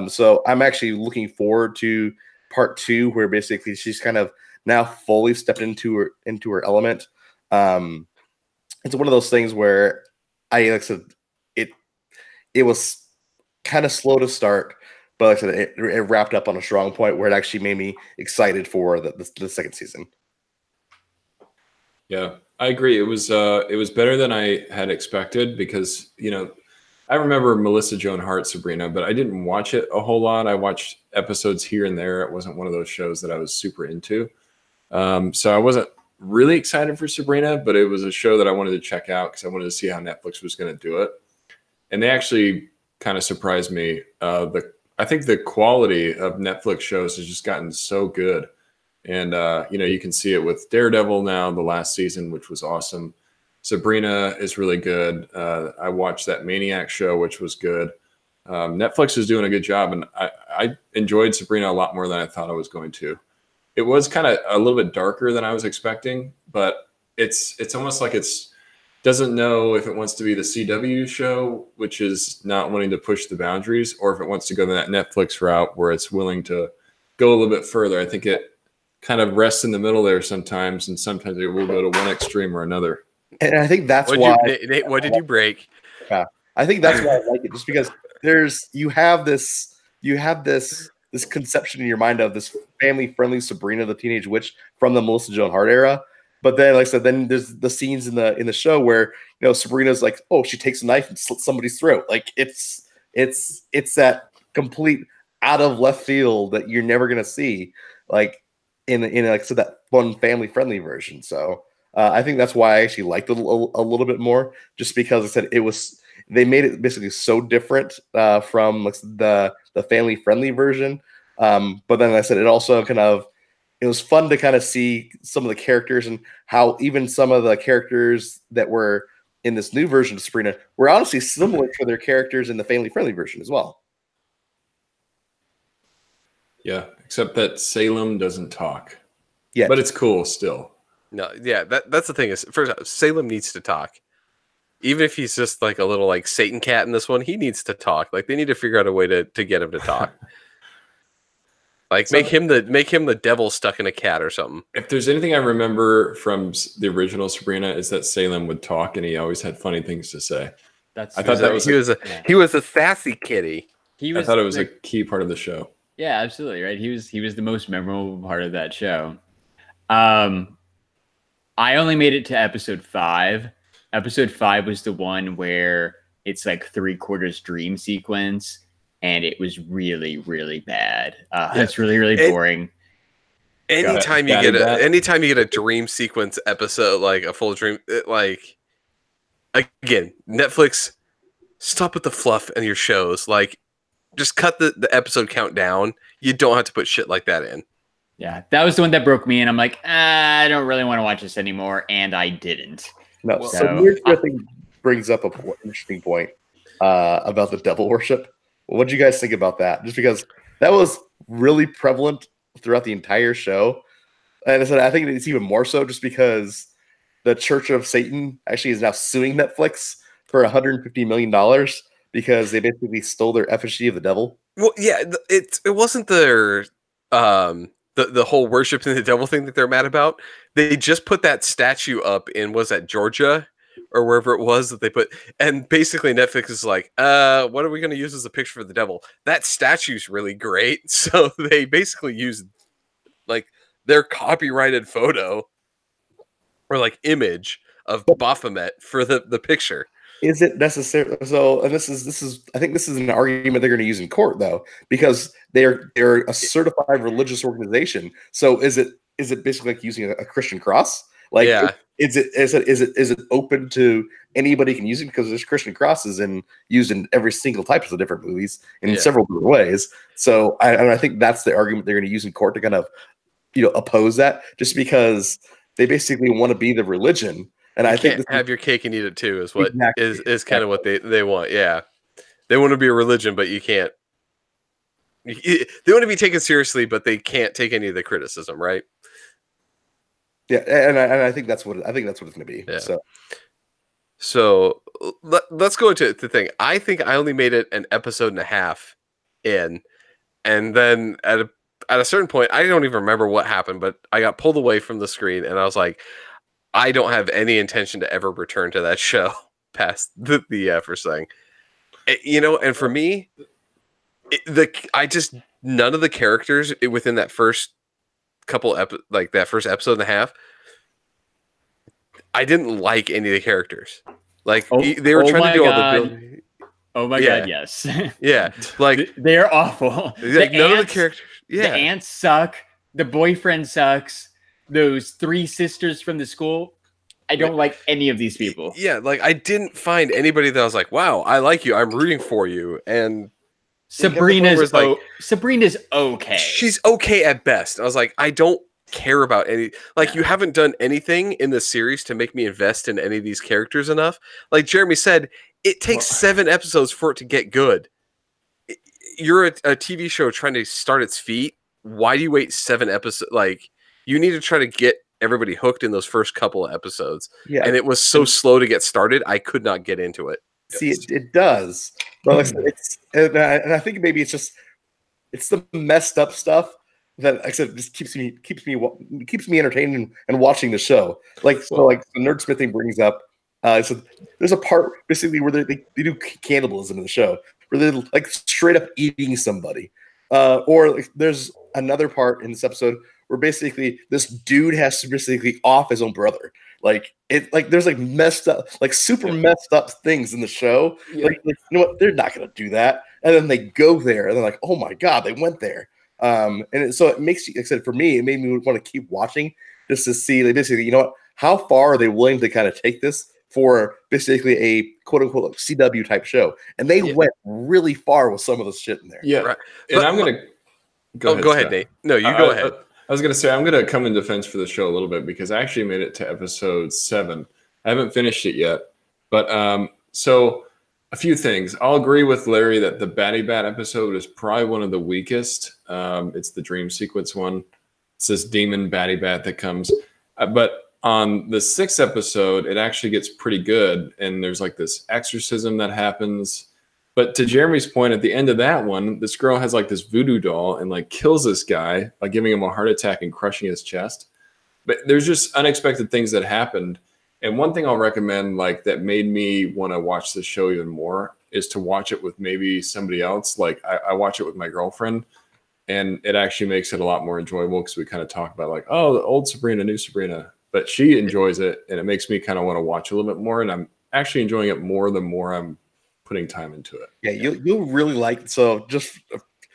So I'm actually looking forward to part 2, where basically she's kind of now fully stepped into her element. It's one of those things where like I said, it was kind of slow to start, but like I said, it wrapped up on a strong point where it actually made me excited for the second season. Yeah, I agree. It was better than I had expected because I remember Melissa Joan Hart Sabrina, but I didn't watch it a whole lot. I watched episodes here and there. It wasn't one of those shows that I was super into. So I wasn't really excited for Sabrina, but it was a show that I wanted to check out because I wanted to see how Netflix was going to do it. And they actually kind of surprised me. I think the quality of Netflix shows has just gotten so good. And you can see it with Daredevil now, the last season, which was awesome. Sabrina is really good. I watched that Maniac show, which was good. Netflix is doing a good job, and I enjoyed Sabrina a lot more than I thought I was going to. It was kind of a little bit darker than I was expecting, but it's almost like it's doesn't know if it wants to be the CW show, which is not wanting to push the boundaries, or if it wants to go that Netflix route where it's willing to go a little bit further. I think it kind of rests in the middle there sometimes, and sometimes it will go to one extreme or another. And I think that's why. Nate, what did you break? Yeah, I think that's why I like it, just because you have this conception in your mind of this family-friendly Sabrina the Teenage Witch from the Melissa Joan Hart era. But then, like I said, then there's the scenes in the show where Sabrina's like, oh, she takes a knife and slits somebody's throat. Like it's that complete out of left field that you're never gonna see, like in like so that fun family-friendly version. So I think that's why I actually liked it a little bit more, just because I said they made it basically so different from like, the family-friendly version. But then I said it also it was fun to kind of see some of the characters and how even some of the characters that were in this new version of Sabrina were honestly similar to their characters in the family-friendly version as well. Yeah, except that Salem doesn't talk. Yeah, but it's cool still. No, yeah, that's the thing is, first Salem needs to talk. Even if he's just like a little like Satan cat in this one, he needs to talk. Like they need to figure out a way to get him to talk. Like make him the devil stuck in a cat or something. If there's anything I remember from the original Sabrina, is that Salem would talk and he always had funny things to say. He was a sassy kitty. I thought it was a key part of the show. Yeah, absolutely right. He was the most memorable part of that show. I only made it to episode 5. Episode 5 was the one where it's like 3/4 dream sequence. And it was really, really bad. It's really, really boring. Anytime you get a dream sequence episode, like a full dream, again, Netflix, stop with the fluff in your shows. Like, just cut the episode count down. You don't have to put shit like that in. Yeah, that was the one that broke me, and I'm like, I don't really want to watch this anymore, and I didn't. No, so here's I think brings up an interesting point about the devil worship. What did you guys think about that? Just because that was really prevalent throughout the entire show. And I said, I think it's even more so just because the Church of Satan actually is now suing Netflix for $150 million because they basically stole their effigy of the devil. Well, yeah, it wasn't their the whole worshiping the devil thing that they're mad about. They just put that statue up in, was that Georgia? Or wherever it was that they put, and basically Netflix is like, what are we going to use as a picture for the devil? That statue's really great, so they basically used like their copyrighted photo or like image of Baphomet for the picture. Is it necessary? So, and this is I think this is an argument they're going to use in court though, because they're a certified religious organization. So is it basically like using a Christian cross? Like, yeah. Is it open to anybody can use it, because there's Christian crosses used in every single type of different movies in several different ways. So I think that's the argument they're going to use in court to kind of oppose that, just because they basically want to be the religion. And I think have your cake and eat it too is what is kind of what they want. Yeah, they want to be a religion, but you can't. They want to be taken seriously, but they can't take any of the criticism, right? Yeah, and I think that's what it's going to be. Yeah. So let's go into the thing. I think I only made it an episode and a half in, and then at a certain point, I don't even remember what happened, but I got pulled away from the screen, and I was like, I don't have any intention to ever return to that show past the first thing. And for me, none of the characters within that first couple that first episode and a half, I didn't like any of the characters. Like they were trying to do all the building. Oh my god, yes. Yeah. Like they're awful. None of the characters. Yeah. The ants suck. The boyfriend sucks. Those 3 sisters from the school. I don't like any of these people. Yeah, like I didn't find anybody that I was like, wow, I like you. I'm rooting for you. And Sabrina's okay. She's okay at best. I was like, I don't care about any, like, you haven't done anything in the series to make me invest in any of these characters enough. Like Jeremy said, it takes 7 episodes for it to get good. You're a TV show trying to start its feet. Why do you wait 7 episodes? Like, you need to try to get everybody hooked in those first couple of episodes. Yeah. And it was so slow to get started, I could not get into it. See, it does. But like I said, and I think maybe it's the messed up stuff that, like I said, just keeps me entertained and watching the show. Like, so like the nerdsmith thing brings up. So there's a part basically where they do cannibalism in the show, where they're like straight up eating somebody. Or like, there's another part in this episode where basically this dude has to basically off his own brother. Like there's like messed up, like super messed up things in the show. Yeah. Like, you know what? They're not gonna do that. And then they go there and they're like, oh my God, they went there. So it makes you, like I said, for me, it made me want to keep watching just to see, like, basically, you know what, how far are they willing to kind of take this for basically a quote unquote CW type show? And they went really far with some of the shit in there. Yeah. Right. And I'm going to go ahead, Nate. No, you go ahead. I was going to say, I'm going to come in defense for the show a little bit because I actually made it to episode 7. I haven't finished it yet. But so a few things. I'll agree with Larry that the Batty Bat episode is probably one of the weakest. It's the dream sequence one. It's this demon Batty Bat that comes. But on the 6th episode, it actually gets pretty good. And there's like this exorcism that happens. But to Jeremy's point, at the end of that one, this girl has like this voodoo doll and like kills this guy by giving him a heart attack and crushing his chest. But there's just unexpected things that happened. And one thing I'll recommend, like, that made me want to watch the show even more is to watch it with maybe somebody else. Like I watch it with my girlfriend, and it actually makes it a lot more enjoyable because we kind of talk about like, oh, the old Sabrina, new Sabrina. But she enjoys it, and it makes me kind of want to watch a little bit more. And I'm actually enjoying it more the more I'm putting time into it. Yeah, you'll really like. So just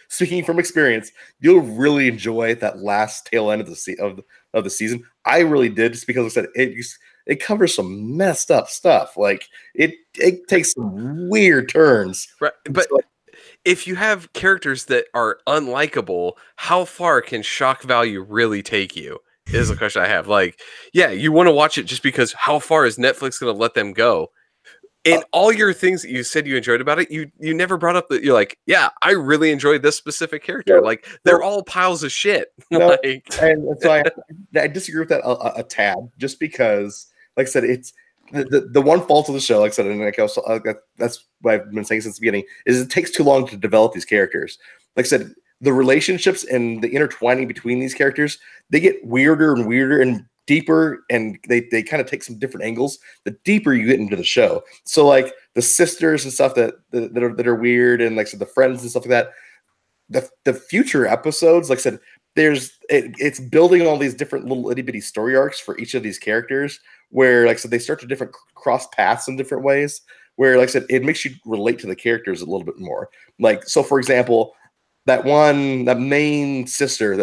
speaking from experience, you'll really enjoy that last tail end of the season. I really did, just because I said it covers some messed up stuff. Like it takes some weird turns. Right, but so, if you have characters that are unlikable, how far can shock value really take you? Is the question I have. Like, yeah, you want to watch it just because how far is Netflix going to let them go? And all your things that you said you enjoyed about it, you never brought up that you're like, yeah, I really enjoyed this specific character. Like, they're all piles of shit. No, and so I disagree with that a tad, just because, like I said, it's the one fault of the show, like I said, and like also, that's what I've been saying since the beginning, is it takes too long to develop these characters. Like I said, the relationships and the intertwining between these characters, they get weirder and weirder and deeper, and they kind of take some different angles the deeper you get into the show. So like the sisters and stuff that are weird, and like so the friends and stuff like that, the future episodes, like I said, it's building all these different little itty bitty story arcs for each of these characters, where like so they start to different cross paths in different ways, where like I said, it makes you relate to the characters a little bit more. Like, so for example, that main sister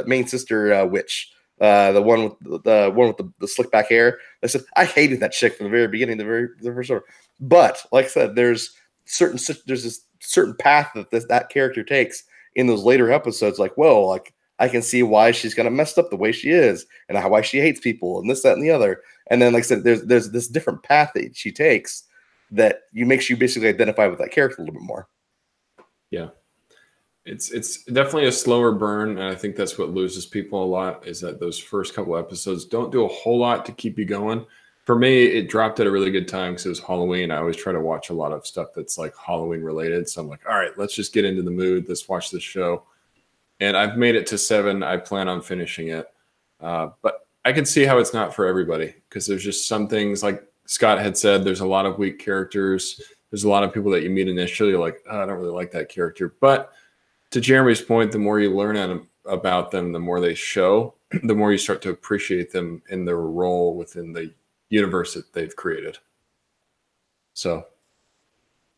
witch, the one with the slick back hair. I said I hated that chick from the very beginning, the first story. But like I said, there's this certain path that character takes in those later episodes. Like, whoa, like I can see why she's kind of messed up the way she is, and why she hates people, and this, that, and the other. And then, like I said, there's this different path that she takes that makes you basically identify with that character a little bit more. Yeah. It's definitely a slower burn, and I think that's what loses people a lot, is that those first couple episodes don't do a whole lot to keep you going. For me, it dropped at a really good time because it was Halloween. I always try to watch a lot of stuff that's like Halloween related. So I'm like, all right, let's just get into the mood. Let's watch this show. And I've made it to 7. I plan on finishing it. But I can see how it's not for everybody, because there's just some things, like Scott had said, there's a lot of weak characters. There's a lot of people that you meet initially, you're like, oh, I don't really like that character. But to Jeremy's point, the more you learn about them, the more they show, the more you start to appreciate them in their role within the universe that they've created. So,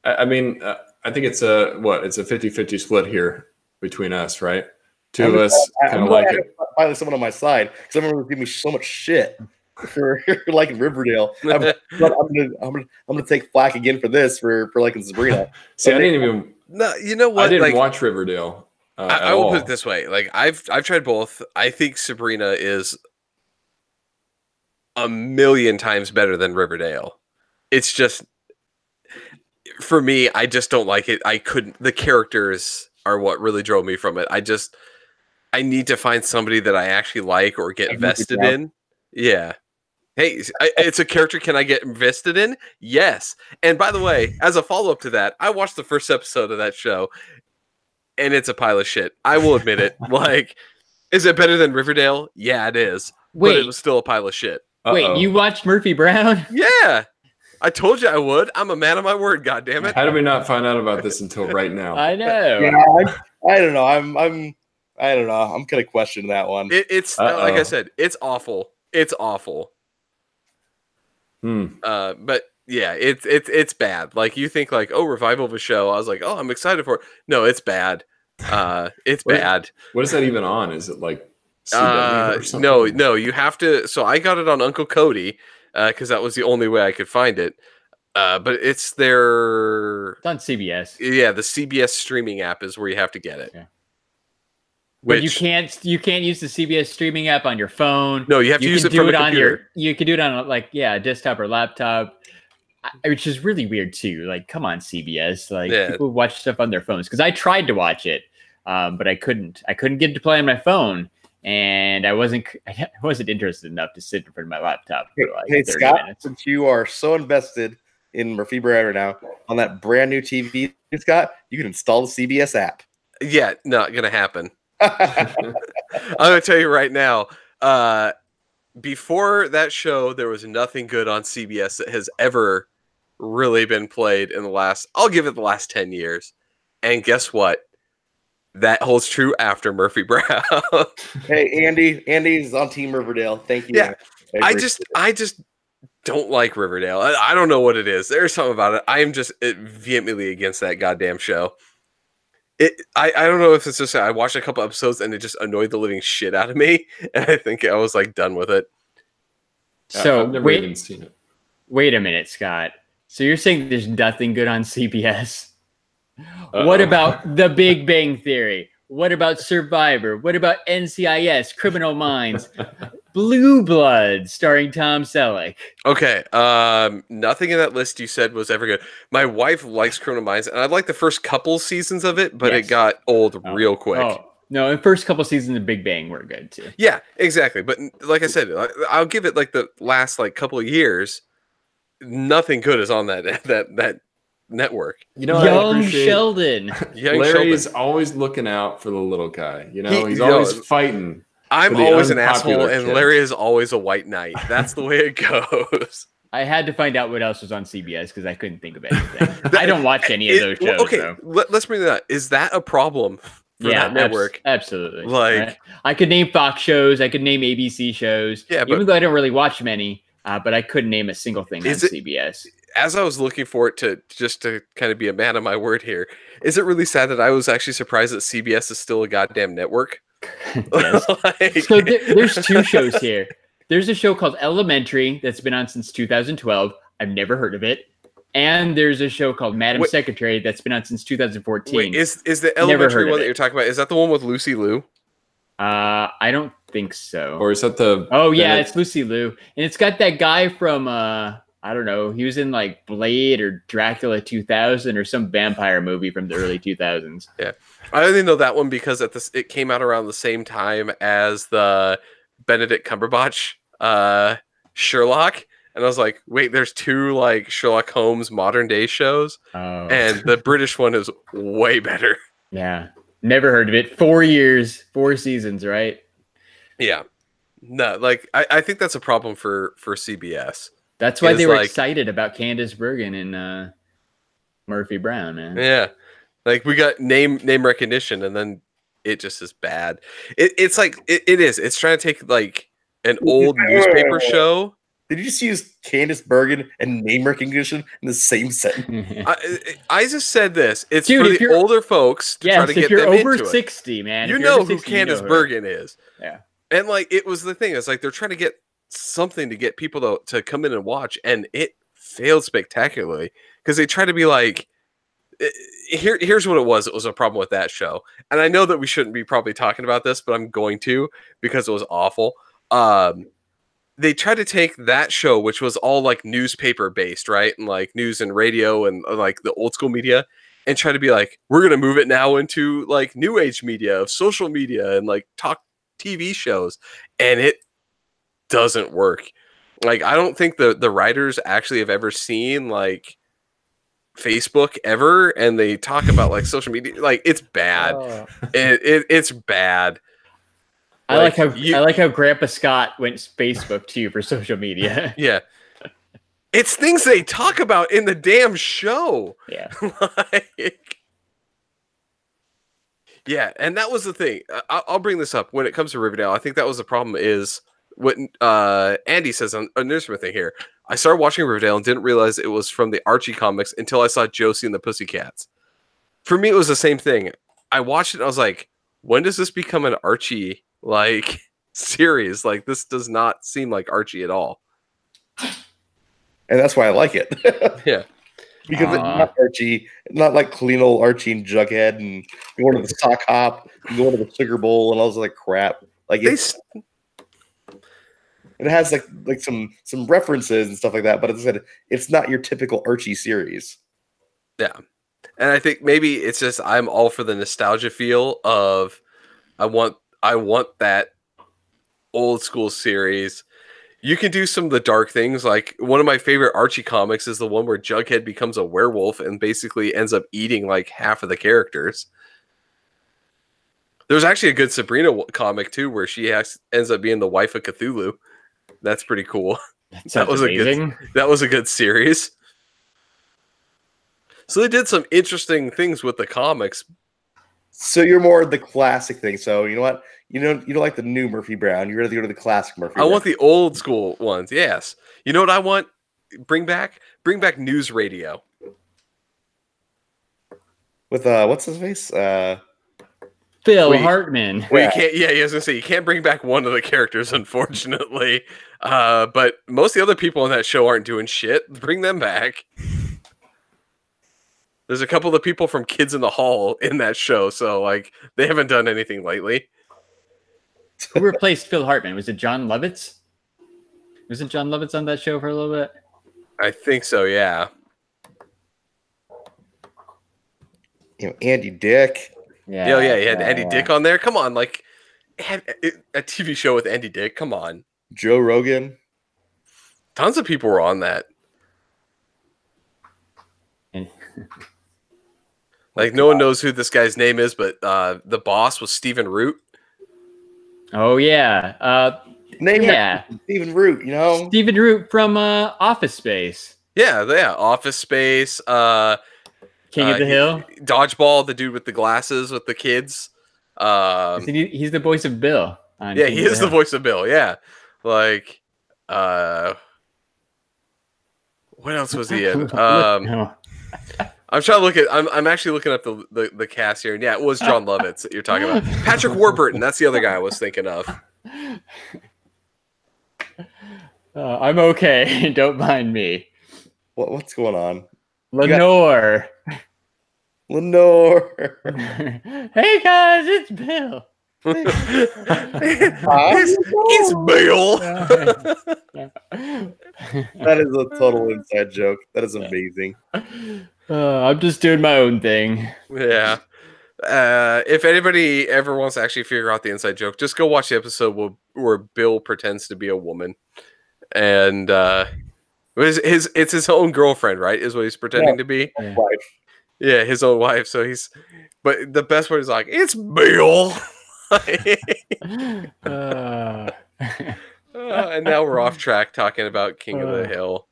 I mean, I think it's a 50-50 split here between us, right? Two of us kind of like it. Finally, someone on my side, because everyone was giving me so much shit for liking Riverdale. I'm gonna take flack again for this for liking Sabrina. See, I didn't even. No, you know what? I didn't watch Riverdale. I will put it this way: like I've tried both. I think Sabrina is a million times better than Riverdale. It's just for me, I just don't like it. I couldn't. The characters are what really drove me from it. I need to find somebody that I actually like or get vested in. Yeah. Hey, it's a character. Can I get invested in? Yes. And by the way, as a follow-up to that, I watched the first episode of that show, and it's a pile of shit. I will admit it. Like, is it better than Riverdale? Yeah, it is. But it was still a pile of shit. Wait, you watched Murphy Brown? Yeah. I told you I would. I'm a man of my word, goddammit. How did we not find out about this until right now? I know. Yeah, I don't know. I don't know. I'm gonna question that one. It's like I said, it's awful. It's awful. But yeah, it's bad. Like you think like, oh, revival of a show. I was like, oh, I'm excited for it. No, it's bad. It's bad. What is that even on? Is it like CW or something? No, you have to. So I got it on Uncle Cody because that was the only way I could find it. But it's on CBS. Yeah, the CBS streaming app is where you have to get it. Yeah. But you can't use the CBS streaming app on your phone. No, you have to use it from a computer. You can do it on a desktop or laptop, which is really weird too. Like, come on, CBS. Like people watch stuff on their phones because I tried to watch it, but I couldn't. I couldn't get it to play on my phone, and I wasn't interested enough to sit in front of my laptop for like 30 Scott, minutes. since you are so invested in Murphy Brown right now on that brand new TV, Scott, you can install the CBS app. Yeah, not gonna happen. I'm gonna tell you right now. Before that show, there was nothing good on CBS that has ever really been played in the last. I'll give it the last 10 years. And guess what? That holds true after Murphy Brown. Hey, Andy's on Team Riverdale. Thank you. Yeah, I just don't like Riverdale. I don't know what it is. There's something about it. I am just vehemently against that goddamn show. I don't know if it's just I watched a couple episodes and it just annoyed the living shit out of me, and I think I was like done with it. So I've never even seen it. Wait a minute, Scott. So you're saying there's nothing good on CBS? What about The Big Bang Theory? What about Survivor? What about NCIS, Criminal Minds? Blue Bloods, starring Tom Selleck. Okay, nothing in that list you said was ever good. My wife likes Criminal Minds, and I like the first couple seasons of it, but it got old real quick. Oh. No, the first couple seasons of Big Bang were good too. Yeah, exactly. But like I said, I'll give it like the last like couple of years. Nothing good is on that network. You know, Young Sheldon. Larry is always looking out for the little guy. You know, he's always fighting. I'm always an asshole, and Larry is always a white knight. That's the way it goes. I had to find out what else was on CBS because I couldn't think of anything. I don't watch any of those shows. Okay, so. Let's bring that up. Is that a problem for that network? Absolutely. Like, right? I could name Fox shows. I could name ABC shows. Yeah, even though I don't really watch many, but I couldn't name a single thing on CBS. As I was looking for it to kind of be a man of my word here, is it really sad that I was actually surprised that CBS is still a goddamn network? Yes. So there's two shows here. There's a show called Elementary that's been on since 2012. I've never heard of it. And there's a show called Madam Secretary that's been on since 2014. Wait, is the Elementary one that you're talking about, is that the one with Lucy Liu? I don't think so. Or is that the... Oh, yeah, it's Lucy Liu. And it's got that guy from... I don't know. He was in like Blade or Dracula 2000 or some vampire movie from the early 2000s. Yeah. I only know that one because it came out around the same time as the Benedict Cumberbatch Sherlock. And I was like, wait, there's two like Sherlock Holmes modern day shows. Oh. And the British one is way better. Yeah. Never heard of it. 4 years, 4 seasons, right? Yeah. No, like I think that's a problem for CBS. That's why they were excited about Candice Bergen and Murphy Brown, man. Yeah, like we got name recognition, and then it just is bad. It's like it is. It's trying to take like an old newspaper show. Did you just use Candice Bergen and name recognition in the same sentence? I just said this. It's for the older folks to try to get them into it. If you're over 60, man, you know who Candice Bergen is. Yeah, and like it was the thing. It's like they're trying to get something to get people to come in and watch, and it failed spectacularly because they try to be like here's what it was. It was a problem with that show, and I know that we shouldn't be probably talking about this, but I'm going to because it was awful. They tried to take that show, which was all like newspaper based, right, and like news and radio and like the old school media, and try to be like, we're gonna move it now into like new age media of social media and like talk TV shows, and it doesn't work. Like, I don't think the writers actually have ever seen like Facebook ever, and they talk about like social media. Like, it's bad. It's bad. I like how Grandpa Scott went Facebook too for social media. Yeah. It's things they talk about in the damn show. Yeah. Yeah, and that was the thing. I'll bring this up when it comes to Riverdale. I think that was the problem is what Andy says on Newsman thing here. I started watching Riverdale and didn't realize it was from the Archie comics until I saw Josie and the Pussycats. For me, it was the same thing. I watched it and I was like, when does this become an Archie like series? Like, this does not seem like Archie at all. And that's why I like it. Yeah. Because it's not Archie, not like clean old Archie and Jughead and going to the sock hop and going to the sugar bowl and all this like crap. Like it has like some references and stuff like that, but as I said, it's not your typical Archie series. Yeah. And I think maybe it's just I'm all for the nostalgia feel of I want that old school series. You can do some of the dark things. Like, one of my favorite Archie comics is the one where Jughead becomes a werewolf and basically ends up eating like half of the characters. There's actually a good Sabrina comic too, where she ends up being the wife of Cthulhu. That's pretty cool. That was amazing. That was a good series. So they did some interesting things with the comics. So you're more the classic thing. So you know what? You don't like the new Murphy Brown. You're ready to go to the classic Murphy Brown. I want the old school ones. Yes. You know what I want? Bring back news radio. With what's his face? Phil Hartman. Well, you can't. Yeah, I was gonna say you can't bring back one of the characters, unfortunately. But most of the other people on that show aren't doing shit. Bring them back. There's a couple of people from Kids in the Hall in that show, so like they haven't done anything lately. Who replaced Phil Hartman? Was it John Lovitz? Wasn't John Lovitz on that show for a little bit? I think so, yeah. You know, Andy Dick. Yeah, he had Andy Dick on there. Come on, like, had a TV show with Andy Dick. Come on. Joe Rogan. Tons of people were on that. Like, no one knows who this guy's name is, but the boss was Stephen Root. Oh, yeah. Stephen Root, you know? Stephen Root from Office Space. Yeah, Office Space. King of the Hill. Dodgeball, the dude with the glasses with the kids. He's the voice of Bill. Yeah, he is the voice of Bill, yeah. Like, what else was he in? I'm trying to look at. I'm actually looking up the cast here, and yeah, it was John Lovitz that you're talking about. Patrick Warburton, that's the other guy I was thinking of. I'm okay. Don't mind me. What's going on? Lenore. Hey guys, it's Bill. It's Bill. That is a total inside joke. That is amazing. I'm just doing my own thing. Yeah. If anybody ever wants to actually figure out the inside joke, just go watch the episode where Bill pretends to be a woman, and it's his own girlfriend, right? Is what he's pretending to be. Wife. Yeah, his own wife. So but the best part is like, it's Bill. And now we're off track talking about King of the Hill.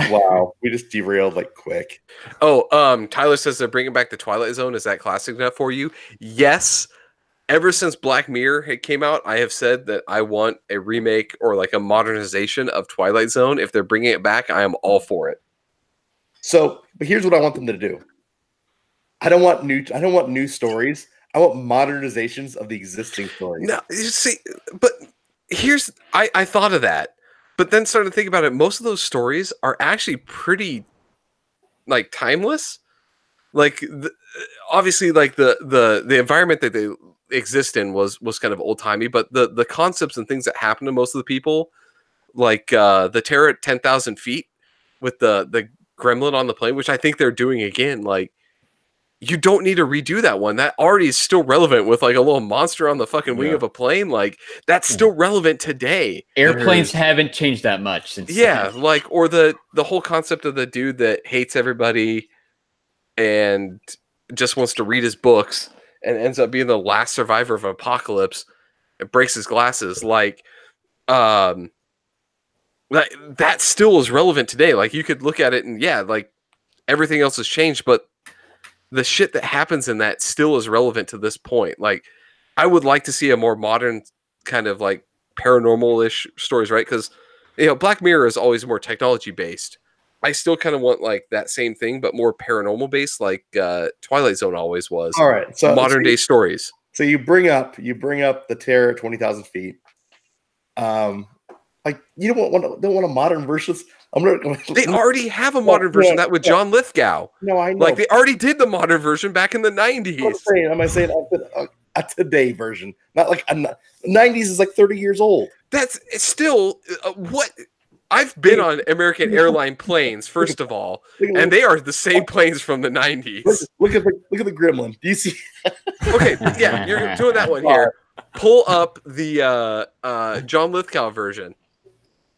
Wow, we just derailed like quick. Oh, Tyler says they're bringing back the Twilight Zone. Is that classic enough for you? Yes. Ever since Black Mirror came out, I have said that I want a remake or like a modernization of Twilight Zone. If they're bringing it back, I am all for it. So, but here's what I want them to do. I don't want new stories. I want modernizations of the existing stories. No, you see, but I thought of that, but then started to think about it. Most of those stories are actually pretty like timeless. like obviously like the environment that they exist in was kind of old timey, but the concepts and things that happen to most of the people, like the terror at 10,000 feet with the gremlin on the plane, which I think they're doing again. Like, you don't need to redo that one. That already is still relevant with like a little monster on the fucking wing of a plane. Like, that's still relevant today. Airplanes haven't changed that much since. Yeah, like, or the whole concept of the dude that hates everybody and just wants to read his books and ends up being the last survivor of an apocalypse and breaks his glasses. Like, that still is relevant today. Like, you could look at it and like everything else has changed, but the shit that happens in that still is relevant to this point. Like, I would like to see a more modern kind of like paranormal-ish stories, right? Because, you know, Black Mirror is always more technology-based. I still kind of want like that same thing, but more paranormal-based, like Twilight Zone always was. All right, so modern-day stories. So you bring up the terror at 20,000 feet. Like, you don't want a modern version. They already have a modern version of that with John Lithgow. No, I know. Like, they already did the modern version back in the 90s. I'm saying a today version, not like the 90s is like 30 years old. It's still what I've been on American airline planes, first of all, and they are the same planes from the 90s. Look at the gremlin. Do you see? Okay, yeah, you're doing that one here. Pull up the John Lithgow version.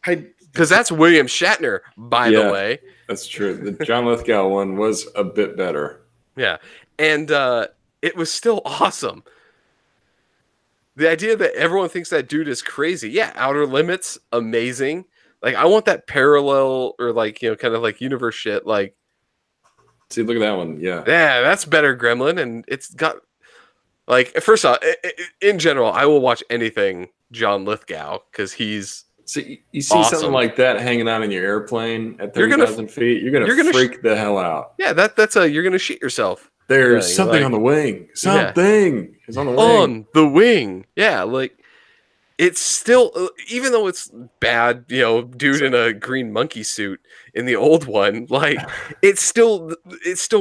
Because that's William Shatner, by the way. That's true. The John Lithgow one was a bit better. Yeah. And it was still awesome. The idea that everyone thinks that dude is crazy. Yeah, Outer Limits, amazing. Like, I want that parallel or like, you know, kind of like universe shit. Like, see, look at that one. Yeah. Yeah, that's better, Gremlin. And it's got, like, first off, in general, I will watch anything John Lithgow because he's. So you see something like that hanging out in your airplane at 30,000 feet, you're gonna freak the hell out. Yeah, you're gonna shit yourself. There's something on the wing. Something is on the wing. On the wing. Yeah, like, it's still, even though it's bad, you know, dude in a green monkey suit in the old one, like, it's still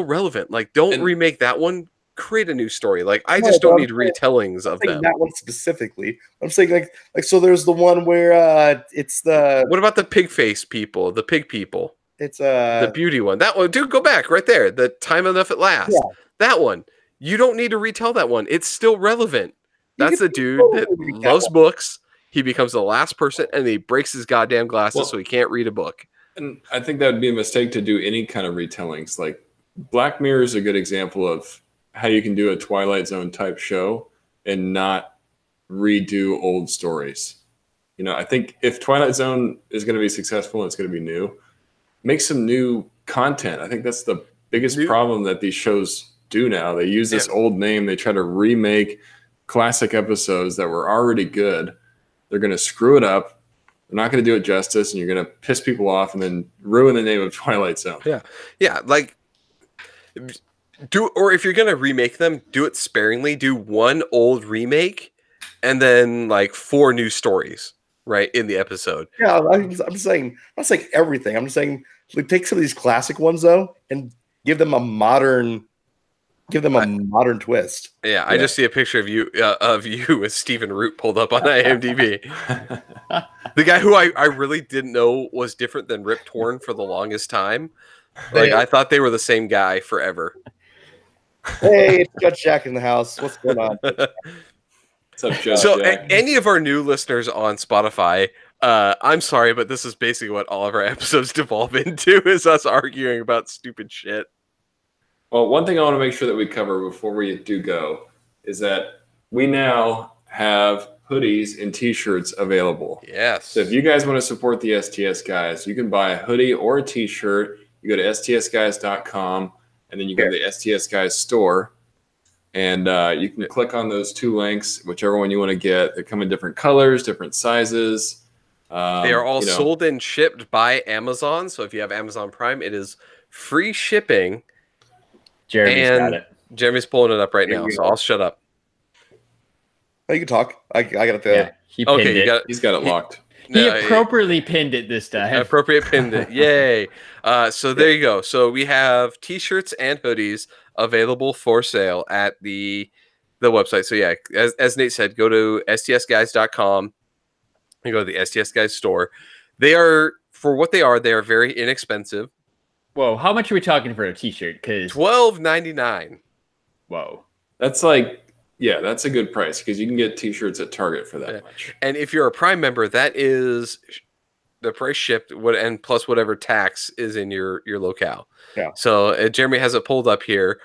relevant. Like, don't remake that one. Create a new story. Like, I just don't need retellings of them. That one specifically. I'm saying like so. There's the one where it's the. What about the pig face people? The pig people. It's the beauty one. That one, dude. Go back right there. The Time Enough at Last. Yeah. That one. You don't need to retell that one. It's still relevant. That's the dude that loves books. He becomes the last person, and he breaks his goddamn glasses so he can't read a book. And I think that would be a mistake to do any kind of retellings. Like, Black Mirror is a good example of how you can do a Twilight Zone type show and not redo old stories. You know, I think if Twilight Zone is going to be successful and it's going to be new, make some new content. I think that's the biggest problem that these shows do now. They use this old name. They try to remake classic episodes that were already good. They're going to screw it up. They're not going to do it justice, and you're going to piss people off and then ruin the name of Twilight Zone. Yeah. Yeah. Like, or if you're gonna remake them, do it sparingly. Do one old remake, and then like 4 new stories, right, in the episode. Yeah, I'm saying, I'm not saying everything. I'm just saying, like, take some of these classic ones though, and give them a modern twist. Yeah, I just see a picture of you with Stephen Root pulled up on IMDb. The guy who I really didn't know was different than Rip Torn for the longest time. Like, I thought they were the same guy forever. Hey, it's Judge Jack in the house. What's going on? What's up, Judge Jack? Any of our new listeners on Spotify, I'm sorry, but this is basically what all of our episodes devolve into, is us arguing about stupid shit. Well, one thing I want to make sure that we cover before we do go is that we now have hoodies and t-shirts available. Yes. So if you guys want to support the STS Guys, you can buy a hoodie or a t-shirt. You go to stsguys.com. And then you go to the STS Guys store, and you can click on those 2 links, whichever one you want to get. They come in different colors, different sizes. They are all sold and shipped by Amazon. So if you have Amazon Prime, it is free shipping. Jeremy's got it. Jeremy's pulling it up right now, so I'll shut up. Oh, you can talk. I got it there. Yeah, he's got it locked. He appropriately pinned it this time. Appropriate pinned it. Yay. So there you go. So we have t-shirts and hoodies available for sale at the website. So yeah, as Nate said, go to stsguys.com and go to the STS Guys store. They are, for what they are very inexpensive. Whoa, how much are we talking for a t-shirt? Because $12.99. Whoa. That's like, yeah, that's a good price because you can get t-shirts at Target for that much. And if you're a Prime member, that is the price shipped, and plus whatever tax is in your locale. Yeah. So Jeremy has it pulled up here.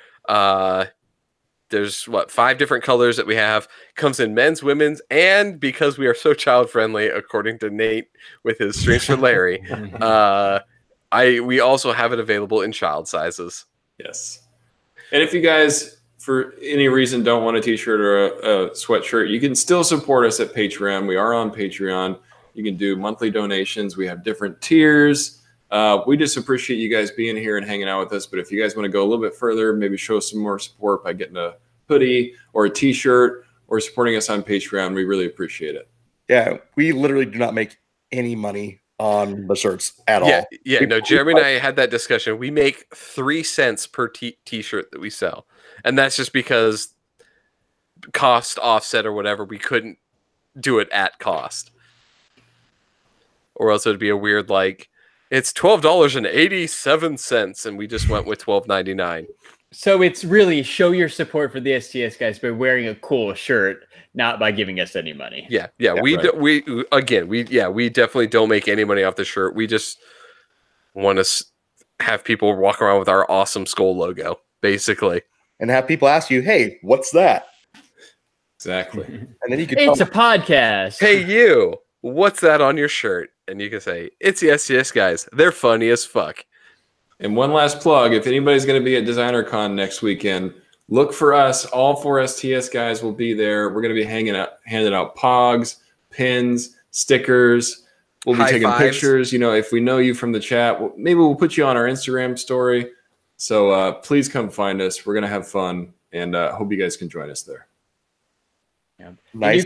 There's 5 different colors that we have. Comes in men's, women's, and because we are so child friendly, according to Nate with his Streams for Larry, we also have it available in child sizes. Yes. And if you guys, for any reason, don't want a t-shirt or a sweatshirt, you can still support us at Patreon. We are on Patreon. You can do monthly donations. We have different tiers. We just appreciate you guys being here and hanging out with us. But if you guys want to go a little bit further, maybe show some more support by getting a hoodie or a t-shirt or supporting us on Patreon, we really appreciate it. Yeah, we literally do not make any money on the shirts at all. Yeah, no, Jeremy and I had that discussion. We make 3 cents per t-shirt that we sell. And that's just because cost offset or whatever, we couldn't do it at cost. Or else it would be a weird, like, it's $12.87, and we just went with $12.99. So it's really show your support for the STS Guys by wearing a cool shirt, not by giving us any money. Yeah. We definitely don't make any money off the shirt. We just want to have people walk around with our awesome skull logo, basically, and have people ask you, "Hey, what's that?" Exactly. And then you can. It's a podcast. Hey, you. What's that on your shirt? And you can say, it's the STS Guys. They're funny as fuck. And one last plug, if anybody's going to be at DesignerCon next weekend, look for us. All 4 STS Guys will be there. We're going to be handing out pogs, pins, stickers. We'll be taking pictures. You know, if we know you from the chat, maybe we'll put you on our Instagram story. So please come find us. We're going to have fun, and hope you guys can join us there. Yeah. Nice.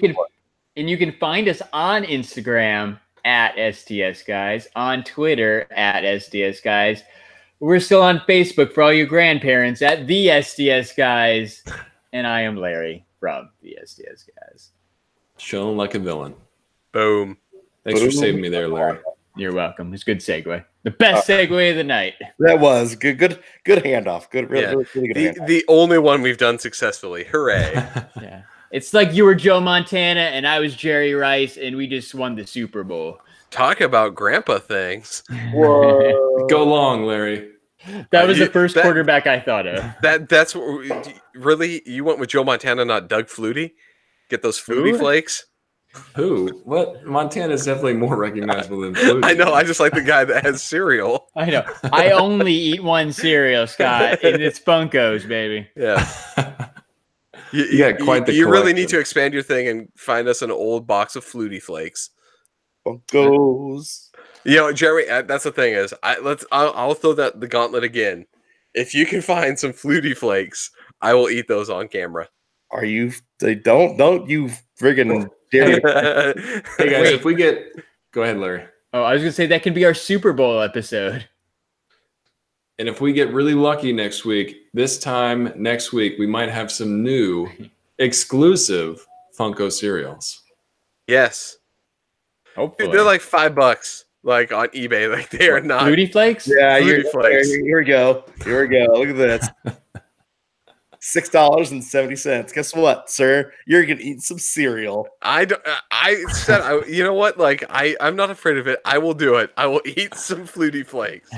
And you can find us on Instagram at STS Guys, on Twitter at STS Guys. We're still on Facebook for all you grandparents at the STS Guys. And I am Larry from the STS Guys. Shown like a villain. Boom. Thanks for saving me there, Larry. You're welcome. It's a good segue. The best segue of the night. That was good handoff. Really good handoff. The only one we've done successfully. Hooray. Yeah. It's like you were Joe Montana and I was Jerry Rice and we just won the Super Bowl. Talk about grandpa things. Whoa. Go long, Larry. That was the first quarterback I thought of. That's what really, you went with Joe Montana, not Doug Flutie? Get those Flutie flakes? Who? What? Montana's definitely more recognizable than Flutie. I know. I just like the guy that has cereal. I know. I only eat one cereal, Scott, and it's Funkos, baby. Yeah. You got quite the You really collection. need to expand your thing and find us an old box of Flutie flakes. Funkos. You know, Jeremy, that's the thing is, I'll throw the gauntlet again. If you can find some Flutie flakes, I will eat those on camera. Are you? Don't you friggin' dare me. Hey guys, if we get, go ahead, Larry. Oh, I was gonna say that can be our Super Bowl episode. And if we get really lucky next week, next week, we might have some new exclusive Funko cereals. Yes. Hopefully. Dude, they're like $5, like on eBay. Like they are not. Flutie Flakes? Yeah, Flutie flakes. Here we go. Look at this. $6.70. Guess what, sir? You're gonna eat some cereal. I said, you know what? Like I'm not afraid of it. I will do it. I will eat some Flutie flakes.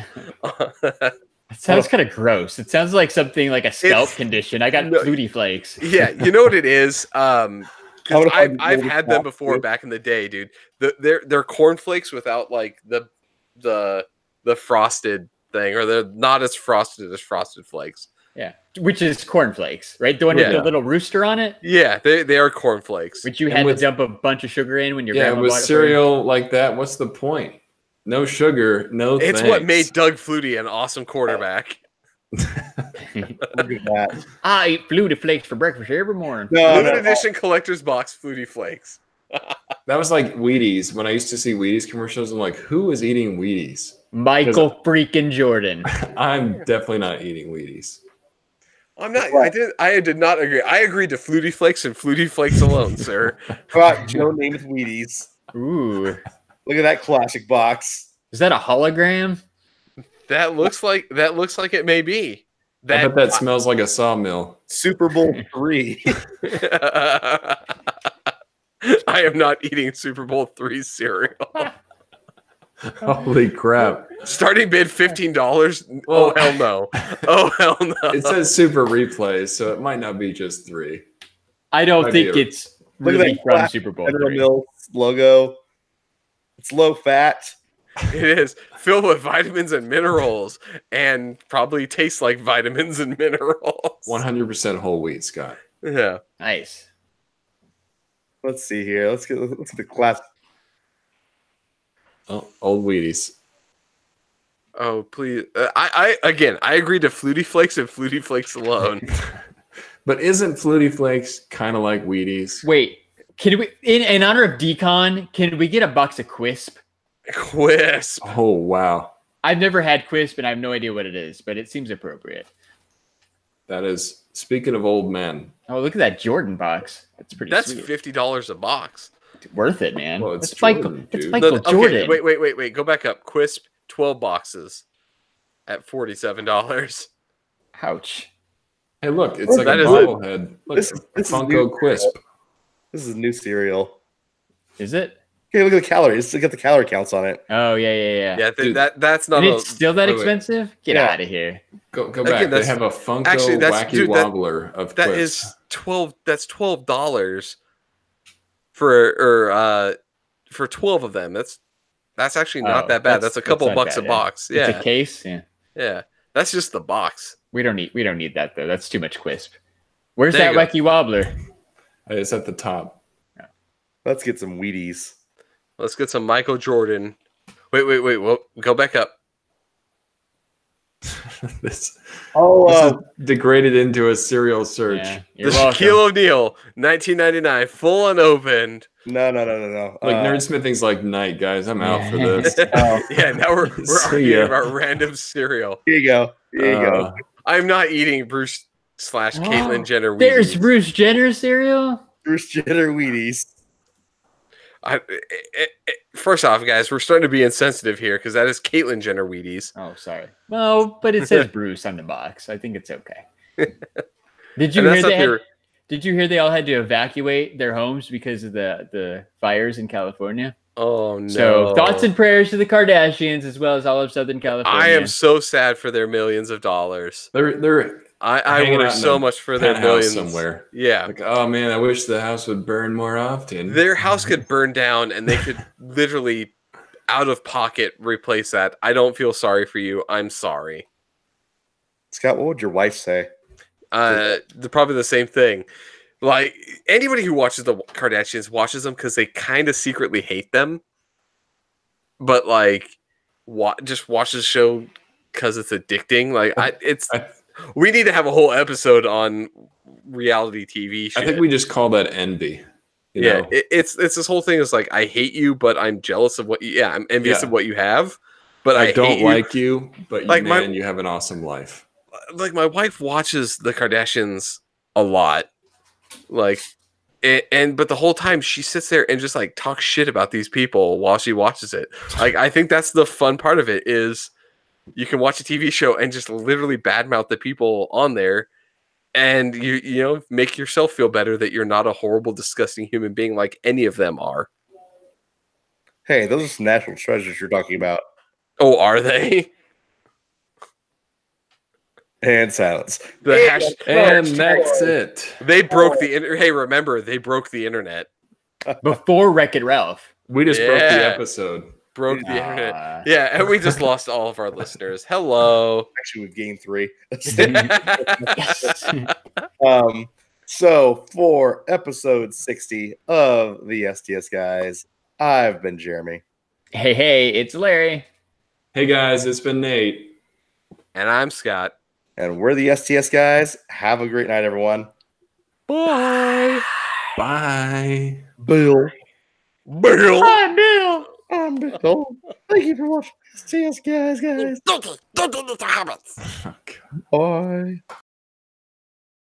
It sounds kind of gross. It sounds like something like a scalp condition. I got Flutie Flakes. Yeah, you know what it is? I've had them before back in the day, dude. They're cornflakes without like the frosted thing, or they're not as frosted as Frosted Flakes. Yeah, which is cornflakes, right? The one with the little rooster on it. Yeah, they are cornflakes. Which you had to dump a bunch of sugar in when your grandma with bought it cereal like that. What's the point? No sugar, no. It's thanks. what made Doug Flutie an awesome quarterback. Look at that. I eat Flutie Flakes for breakfast every morning. Limited edition collector's box Flutie Flakes. That was like Wheaties. When I used to see Wheaties commercials, I'm like, who is eating Wheaties? Michael freaking Jordan. I'm definitely not eating Wheaties. I'm not. I did not agree. I agreed to Flutie Flakes and Flutie Flakes alone, sir. How about Joe Namath Wheaties? Ooh, Look at that classic box. is that a hologram? That looks like it may be. I bet that smells like a sawmill. Super Bowl 3. I am not eating Super Bowl 3 cereal. Holy crap. Starting bid $15. Oh, hell no. Oh, hell no. It says Super Replay, so it might not be just 3. I don't think it's really from Super Bowl 3. Milk logo. It's low fat. It is filled with vitamins and minerals and probably tastes like vitamins and minerals. 100% whole wheat, Scott. Yeah. Nice. Let's see here. Let's get the class. Oh, old Wheaties. Oh, please. I agreed to Flutie Flakes and Flutie Flakes alone. But isn't Flutie Flakes kind of like Wheaties? Wait, can we, in honor of Decon, can we get a box of Quisp? Quisp. Oh, wow. I've never had Quisp, and I have no idea what it is, but it seems appropriate. That is, speaking of old men. Oh, look at that Jordan box. That's sweet. $50 a box. Worth it, man. Well, it's Jordan, dude. It's Michael Jordan. Wait. Go back up. Quisp, 12 boxes at $47. Ouch. Hey, look, it's like a bobblehead. Look, This is Funko Quisp. This is a new cereal. Is it? Okay, look at the calories. It's got the calorie counts on it. Oh, yeah. Yeah, Dude, that's not. And it's still that expensive? Get Yeah. out of here. Go back. They have a Funko Wacky Wobbler of that Quisp. is 12. That's $12 for 12 of them. That's actually not that bad. That's a couple bucks a box. Yeah, It's a case. Yeah. That's just the box. We don't need that though. That's too much Quisp. Where's There that you Wacky Wobbler? It's at the top. Let's get some Wheaties. Let's get some Michael Jordan. Wait. Well, go back up. This is degraded into a cereal search. Yeah, The you're welcome. Shaquille O'Neal, 1999, full unopened. No. Like nerdsmithing's like night, guys. I'm out for this. Yeah, now we're See arguing ya. about random cereal. Here you go. Here you go. I'm not eating Bruce / Caitlyn Jenner. There's Wheaties. Bruce Jenner cereal? Bruce Jenner Wheaties. First off, guys, we're starting to be insensitive here because that is Caitlyn Jenner Wheaties. Oh, sorry. Well, but it says Bruce on the box. I think it's okay. Did you hear they all had to evacuate their homes because of the fires in California? Oh no! So thoughts and prayers to the Kardashians as well as all of Southern California. I am so sad for their millions of dollars. I worry so much for their millions somewhere. Yeah. Like, oh man, I wish the house would burn more often. Their house could burn down and they could literally out of pocket replace that. I don't feel sorry for you. I'm sorry. Scott, what would your wife say? Probably the same thing. Like anybody who watches the Kardashians watches them because they kind of secretly hate them. But like just watch the show because it's addicting. Like we need to have a whole episode on reality TV shit. I think we just call that envy. You know? It's this whole thing is like I hate you, but I'm jealous of what you. Yeah, I'm envious of what you have, but I don't hate like you. But like you have an awesome life. Like my wife watches the Kardashians a lot, but the whole time she sits there and just like talks shit about these people while she watches it. Like I think that's the fun part of it is. You can watch a TV show and just literally badmouth the people on there, and you know make yourself feel better that you're not a horrible, disgusting human being like any of them are. Hey, those are some national treasures you're talking about. Oh, are they? And silence. And that's it. They broke the internet. Hey, remember they broke the internet before Wreck-It Ralph. We just broke the episode. Broke the internet. Yeah, and we just lost all of our listeners. Hello. Actually, we've gained 3. So for episode 60 of the STS Guys, I've been Jeremy. Hey, it's Larry. Hey guys, it's been Nate. And I'm Scott. And we're the STS Guys. Have a great night, everyone. Bye. Bye. Bill. Bill. Hi, Bill. I'm Bill. Thank you for watching STS Guys. Don't do this to habits. Oh, God. Bye.